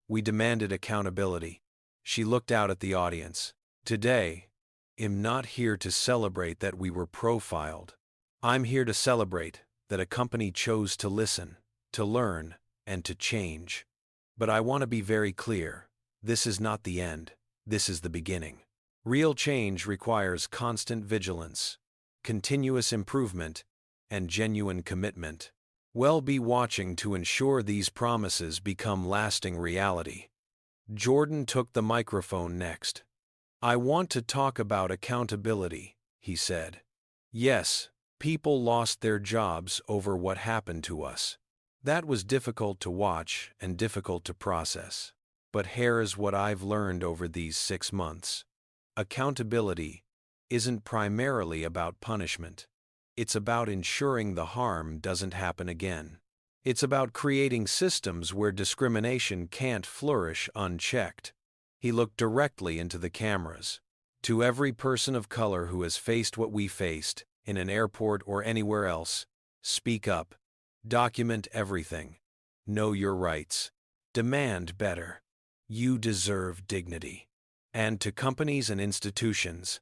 We demanded accountability. She looked out at the audience. Today, I'm not here to celebrate that we were profiled. I'm here to celebrate that a company chose to listen, to learn, and to change. But I want to be very clear. This is not the end. This is the beginning. Real change requires constant vigilance, continuous improvement, and genuine commitment. We'll be watching to ensure these promises become lasting reality. Jordan took the microphone next. I want to talk about accountability, he said. Yes, people lost their jobs over what happened to us. That was difficult to watch and difficult to process. But here's what I've learned over these 6 months. Accountability isn't primarily about punishment. It's about ensuring the harm doesn't happen again. It's about creating systems where discrimination can't flourish unchecked. He looked directly into the cameras. To every person of color who has faced what we faced, in an airport or anywhere else, speak up. Document everything. Know your rights. Demand better. You deserve dignity. And to companies and institutions,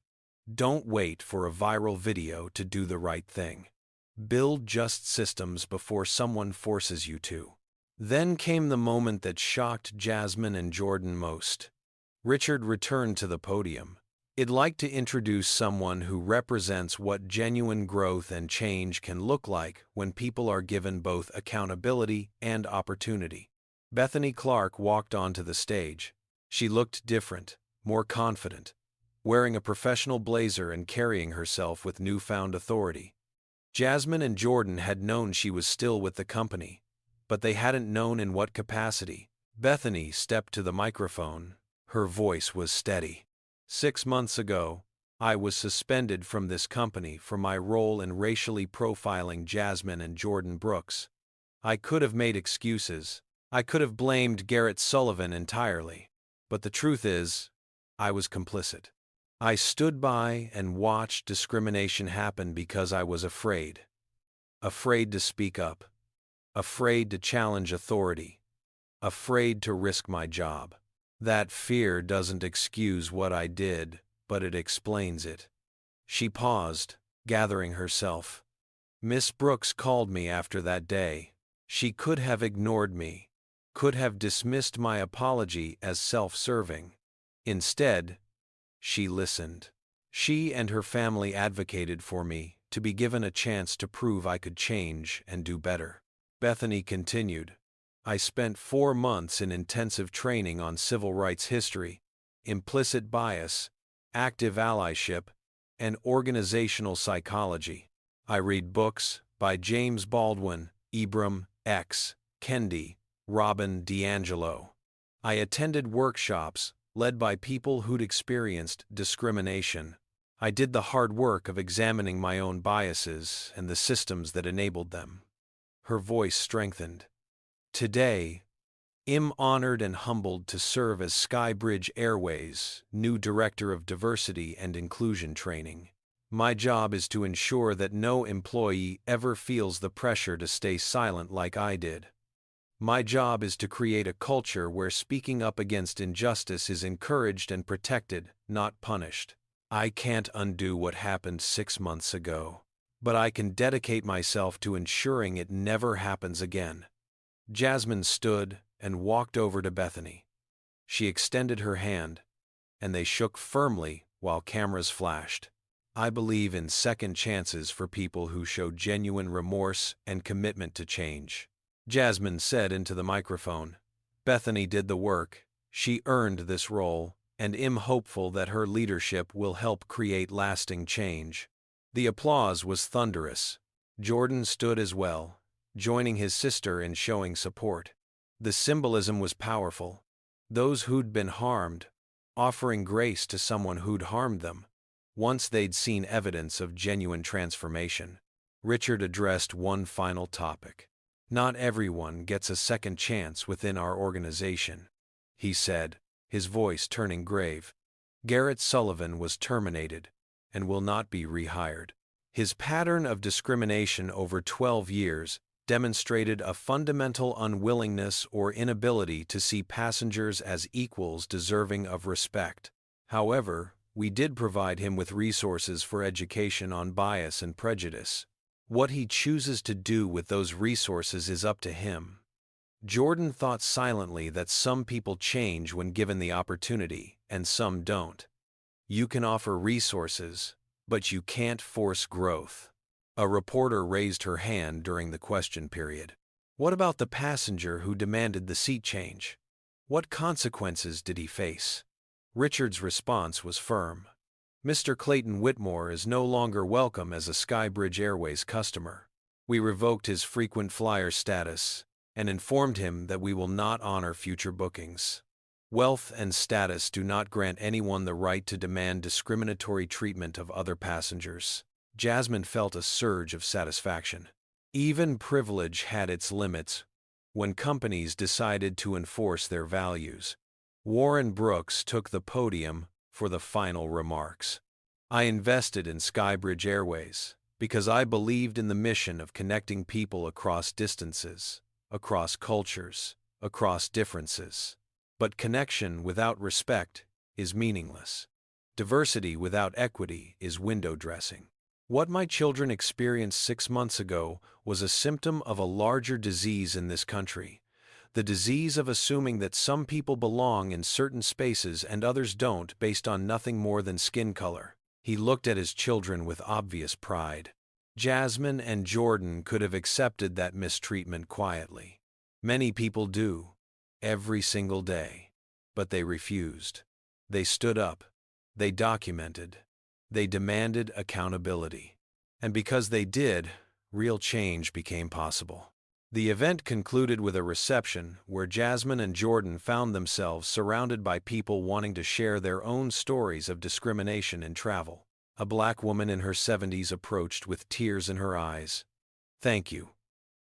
don't wait for a viral video to do the right thing. Build just systems before someone forces you to. Then came the moment that shocked Jasmine and Jordan most. Richard returned to the podium. I'd like to introduce someone who represents what genuine growth and change can look like when people are given both accountability and opportunity. Bethany Clark walked onto the stage. She looked different, more confident, wearing a professional blazer and carrying herself with newfound authority. Jasmine and Jordan had known she was still with the company, but they hadn't known in what capacity. Bethany stepped to the microphone. Her voice was steady. 6 months ago, I was suspended from this company for my role in racially profiling Jasmine and Jordan Brooks. I could have made excuses. I could have blamed Garrett Sullivan entirely. But the truth is, I was complicit. I stood by and watched discrimination happen because I was afraid. Afraid to speak up. Afraid to challenge authority. Afraid to risk my job. That fear doesn't excuse what I did, but it explains it. She paused, gathering herself. Miss Brooks called me after that day. She could have ignored me, could have dismissed my apology as self-serving. Instead, she listened. She and her family advocated for me to be given a chance to prove I could change and do better. Bethany continued. I spent 4 months in intensive training on civil rights history, implicit bias, active allyship, and organizational psychology. I read books by James Baldwin, Ibram X. Kendi, Robin DiAngelo. I attended workshops led by people who'd experienced discrimination. I did the hard work of examining my own biases and the systems that enabled them. Her voice strengthened. Today, I'm honored and humbled to serve as SkyBridge Airways' new Director of Diversity and Inclusion Training. My job is to ensure that no employee ever feels the pressure to stay silent like I did. My job is to create a culture where speaking up against injustice is encouraged and protected, not punished. I can't undo what happened 6 months ago, but I can dedicate myself to ensuring it never happens again. Jasmine stood and walked over to Bethany. She extended her hand, and they shook firmly while cameras flashed. I believe in second chances for people who show genuine remorse and commitment to change, Jasmine said into the microphone. Bethany did the work. She earned this role, and I'm hopeful that her leadership will help create lasting change. The applause was thunderous. Jordan stood as well, joining his sister in showing support. The symbolism was powerful. Those who'd been harmed, offering grace to someone who'd harmed them, once they'd seen evidence of genuine transformation. Richard addressed one final topic. Not everyone gets a second chance within our organization, he said, his voice turning grave. Garrett Sullivan was terminated and will not be rehired. His pattern of discrimination over 12 years demonstrated a fundamental unwillingness or inability to see passengers as equals deserving of respect. However, we did provide him with resources for education on bias and prejudice. What he chooses to do with those resources is up to him. Jordan thought silently that some people change when given the opportunity, and some don't. You can offer resources, but you can't force growth. A reporter raised her hand during the question period. What about the passenger who demanded the seat change? What consequences did he face? Richard's response was firm. Mr. Clayton Whitmore is no longer welcome as a SkyBridge Airways customer. We revoked his frequent flyer status and informed him that we will not honor future bookings. Wealth and status do not grant anyone the right to demand discriminatory treatment of other passengers. Jasmine felt a surge of satisfaction. Even privilege had its limits when companies decided to enforce their values. Warren Brooks took the podium for the final remarks. I invested in SkyBridge Airways because I believed in the mission of connecting people across distances, across cultures, across differences. But connection without respect is meaningless. Diversity without equity is window dressing. What my children experienced 6 months ago was a symptom of a larger disease in this country. The disease of assuming that some people belong in certain spaces and others don't based on nothing more than skin color. He looked at his children with obvious pride. Jasmine and Jordan could have accepted that mistreatment quietly. Many people do, every single day. But they refused. They stood up. They documented. They demanded accountability. And because they did, real change became possible. The event concluded with a reception where Jasmine and Jordan found themselves surrounded by people wanting to share their own stories of discrimination in travel. A black woman in her 70s approached with tears in her eyes. "Thank you,"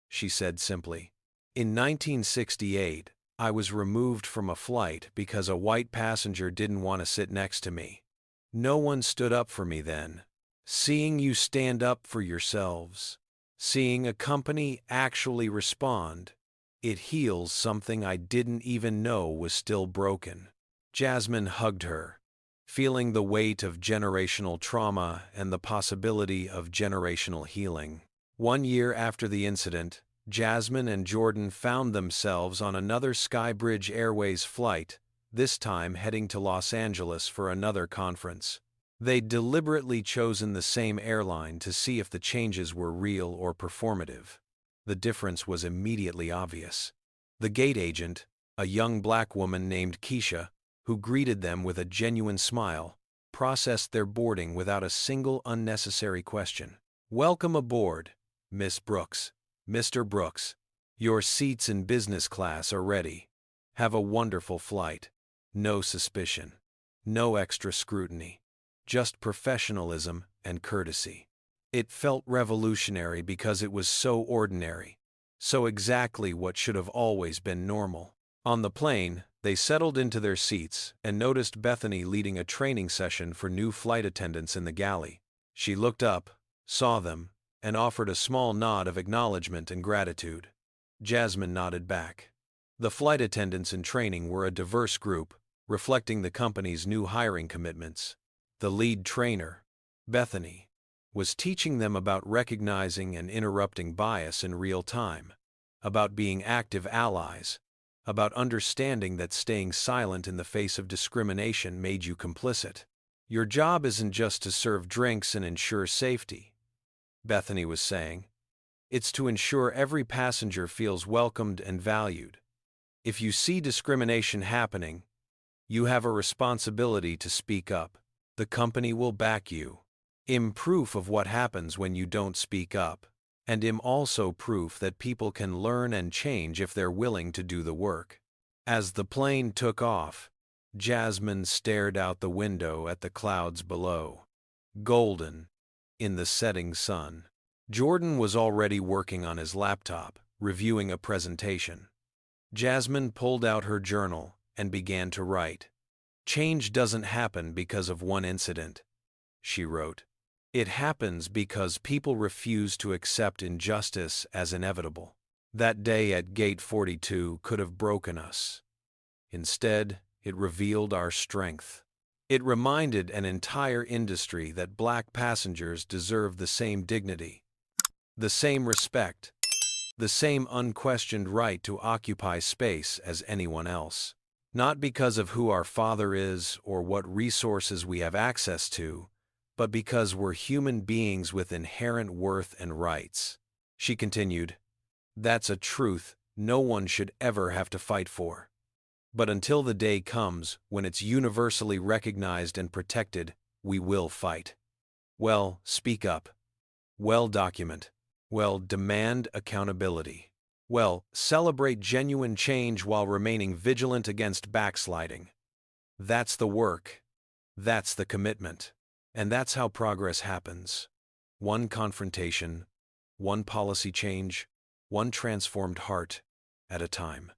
she said simply. "In 1968, I was removed from a flight because a white passenger didn't want to sit next to me. No one stood up for me then. Seeing you stand up for yourselves, seeing a company actually respond, it heals something I didn't even know was still broken." Jasmine hugged her, feeling the weight of generational trauma and the possibility of generational healing. 1 year after the incident, Jasmine and Jordan found themselves on another SkyBridge Airways flight, this time heading to Los Angeles for another conference. They'd deliberately chosen the same airline to see if the changes were real or performative. The difference was immediately obvious. The gate agent, a young black woman named Keisha, who greeted them with a genuine smile, processed their boarding without a single unnecessary question. "Welcome aboard, Miss Brooks, Mr. Brooks. Your seats in business class are ready. Have a wonderful flight. No suspicion. No extra scrutiny. Just professionalism and courtesy." It felt revolutionary because it was so ordinary, so exactly what should have always been normal. On the plane, they settled into their seats and noticed Bethany leading a training session for new flight attendants in the galley. She looked up, saw them, and offered a small nod of acknowledgement and gratitude. Jasmine nodded back. The flight attendants in training were a diverse group, reflecting the company's new hiring commitments. The lead trainer, Bethany, was teaching them about recognizing and interrupting bias in real time, about being active allies, about understanding that staying silent in the face of discrimination made you complicit. "Your job isn't just to serve drinks and ensure safety," Bethany was saying. "It's to ensure every passenger feels welcomed and valued. If you see discrimination happening, you have a responsibility to speak up. The company will back you. I'm proof of what happens when you don't speak up, and I'm also proof that people can learn and change if they're willing to do the work." As the plane took off, Jasmine stared out the window at the clouds below. Golden, in the setting sun. Jordan was already working on his laptop, reviewing a presentation. Jasmine pulled out her journal and began to write. "Change doesn't happen because of one incident," she wrote. "It happens because people refuse to accept injustice as inevitable. That day at Gate 42 could have broken us. Instead, it revealed our strength. It reminded an entire industry that black passengers deserve the same dignity, the same respect, the same unquestioned right to occupy space as anyone else. Not because of who our father is or what resources we have access to, but because we're human beings with inherent worth and rights." She continued, "That's a truth no one should ever have to fight for. But until the day comes when it's universally recognized and protected, we will fight. Well, speak up. Well, document. Well, demand accountability. Well, celebrate genuine change while remaining vigilant against backsliding. That's the work. That's the commitment. And that's how progress happens. One confrontation, one policy change, one transformed heart at a time."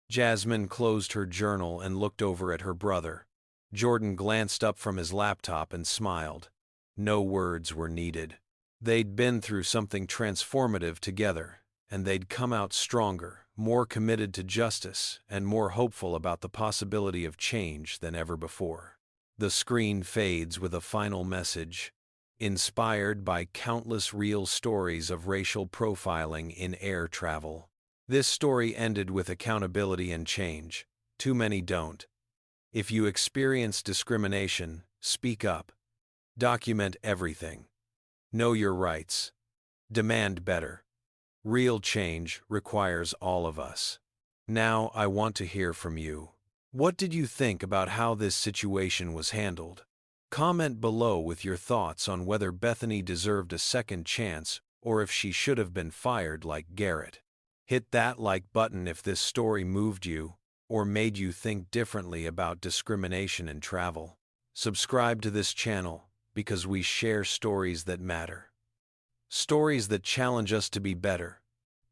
Jasmine closed her journal and looked over at her brother. Jordan glanced up from his laptop and smiled. No words were needed. They'd been through something transformative together, and they'd come out stronger, more committed to justice, and more hopeful about the possibility of change than ever before. The screen fades with a final message, inspired by countless real stories of racial profiling in air travel. This story ended with accountability and change. Too many don't. If you experience discrimination, speak up. Document everything. Know your rights. Demand better. Real change requires all of us. Now I want to hear from you. What did you think about how this situation was handled? Comment below with your thoughts on whether Bethany deserved a second chance or if she should have been fired like Garrett. Hit that like button if this story moved you or made you think differently about discrimination in travel. Subscribe to this channel because we share stories that matter. Stories that challenge us to be better.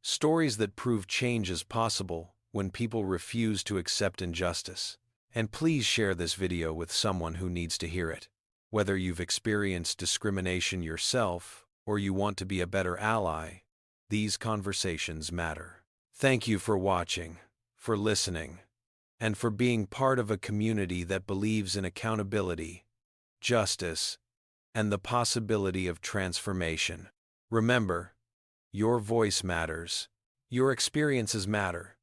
Stories that prove change is possible when people refuse to accept injustice. And please share this video with someone who needs to hear it. Whether you've experienced discrimination yourself or you want to be a better ally, these conversations matter. Thank you for watching, for listening, and for being part of a community that believes in accountability, justice, and the possibility of transformation. Remember, your voice matters. Your experiences matter.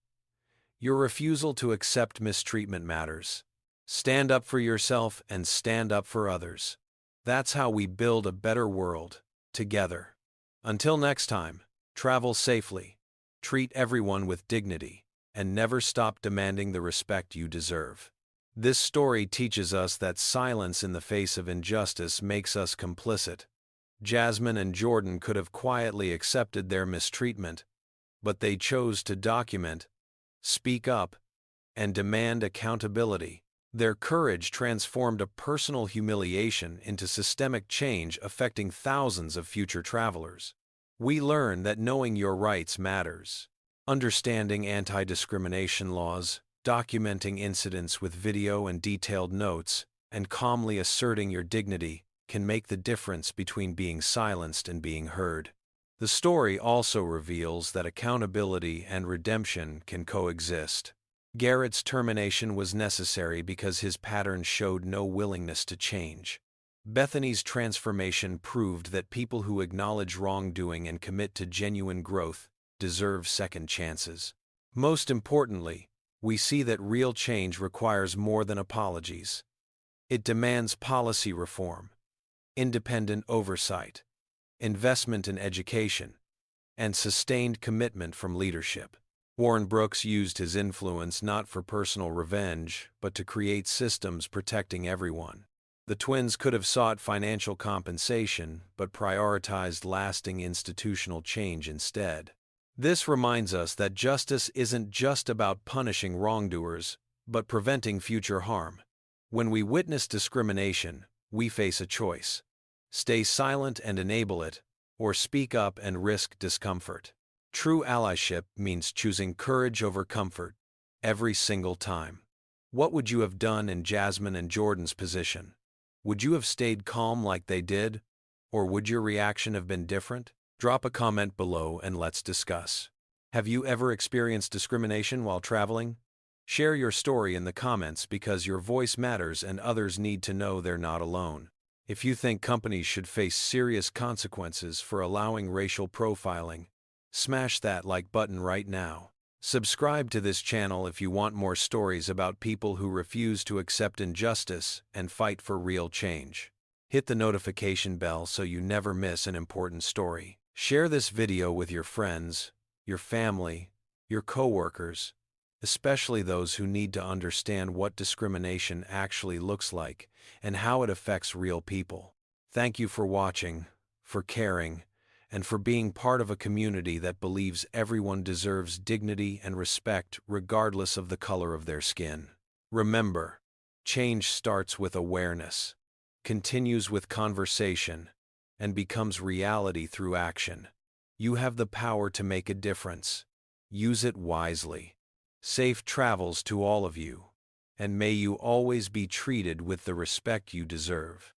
Your refusal to accept mistreatment matters. Stand up for yourself and stand up for others. That's how we build a better world, together. Until next time, travel safely, treat everyone with dignity, and never stop demanding the respect you deserve. This story teaches us that silence in the face of injustice makes us complicit. Jasmine and Jordan could have quietly accepted their mistreatment, but they chose to document, speak up, and demand accountability. Their courage transformed a personal humiliation into systemic change affecting thousands of future travelers. We learn that knowing your rights matters. Understanding anti-discrimination laws, documenting incidents with video and detailed notes, and calmly asserting your dignity can make the difference between being silenced and being heard. The story also reveals that accountability and redemption can coexist. Garrett's termination was necessary because his pattern showed no willingness to change. Bethany's transformation proved that people who acknowledge wrongdoing and commit to genuine growth deserve second chances. Most importantly, we see that real change requires more than apologies. It demands policy reform, independent oversight, investment in education, and sustained commitment from leadership. Warren Brooks used his influence not for personal revenge, but to create systems protecting everyone. The twins could have sought financial compensation, but prioritized lasting institutional change instead. This reminds us that justice isn't just about punishing wrongdoers, but preventing future harm. When we witness discrimination, we face a choice: stay silent and enable it, or speak up and risk discomfort. True allyship means choosing courage over comfort every single time. What would you have done in Jasmine and Jordan's position? Would you have stayed calm like they did? Or would your reaction have been different? Drop a comment below and let's discuss. Have you ever experienced discrimination while traveling? Share your story in the comments because your voice matters and others need to know they're not alone. If you think companies should face serious consequences for allowing racial profiling, smash that like button right now. Subscribe to this channel if you want more stories about people who refuse to accept injustice and fight for real change. Hit the notification bell so you never miss an important story. Share this video with your friends, your family, your coworkers, especially those who need to understand what discrimination actually looks like and how it affects real people. Thank you for watching, for caring, and for being part of a community that believes everyone deserves dignity and respect regardless of the color of their skin. Remember, change starts with awareness, continues with conversation, and becomes reality through action. You have the power to make a difference. Use it wisely. Safe travels to all of you, and may you always be treated with the respect you deserve.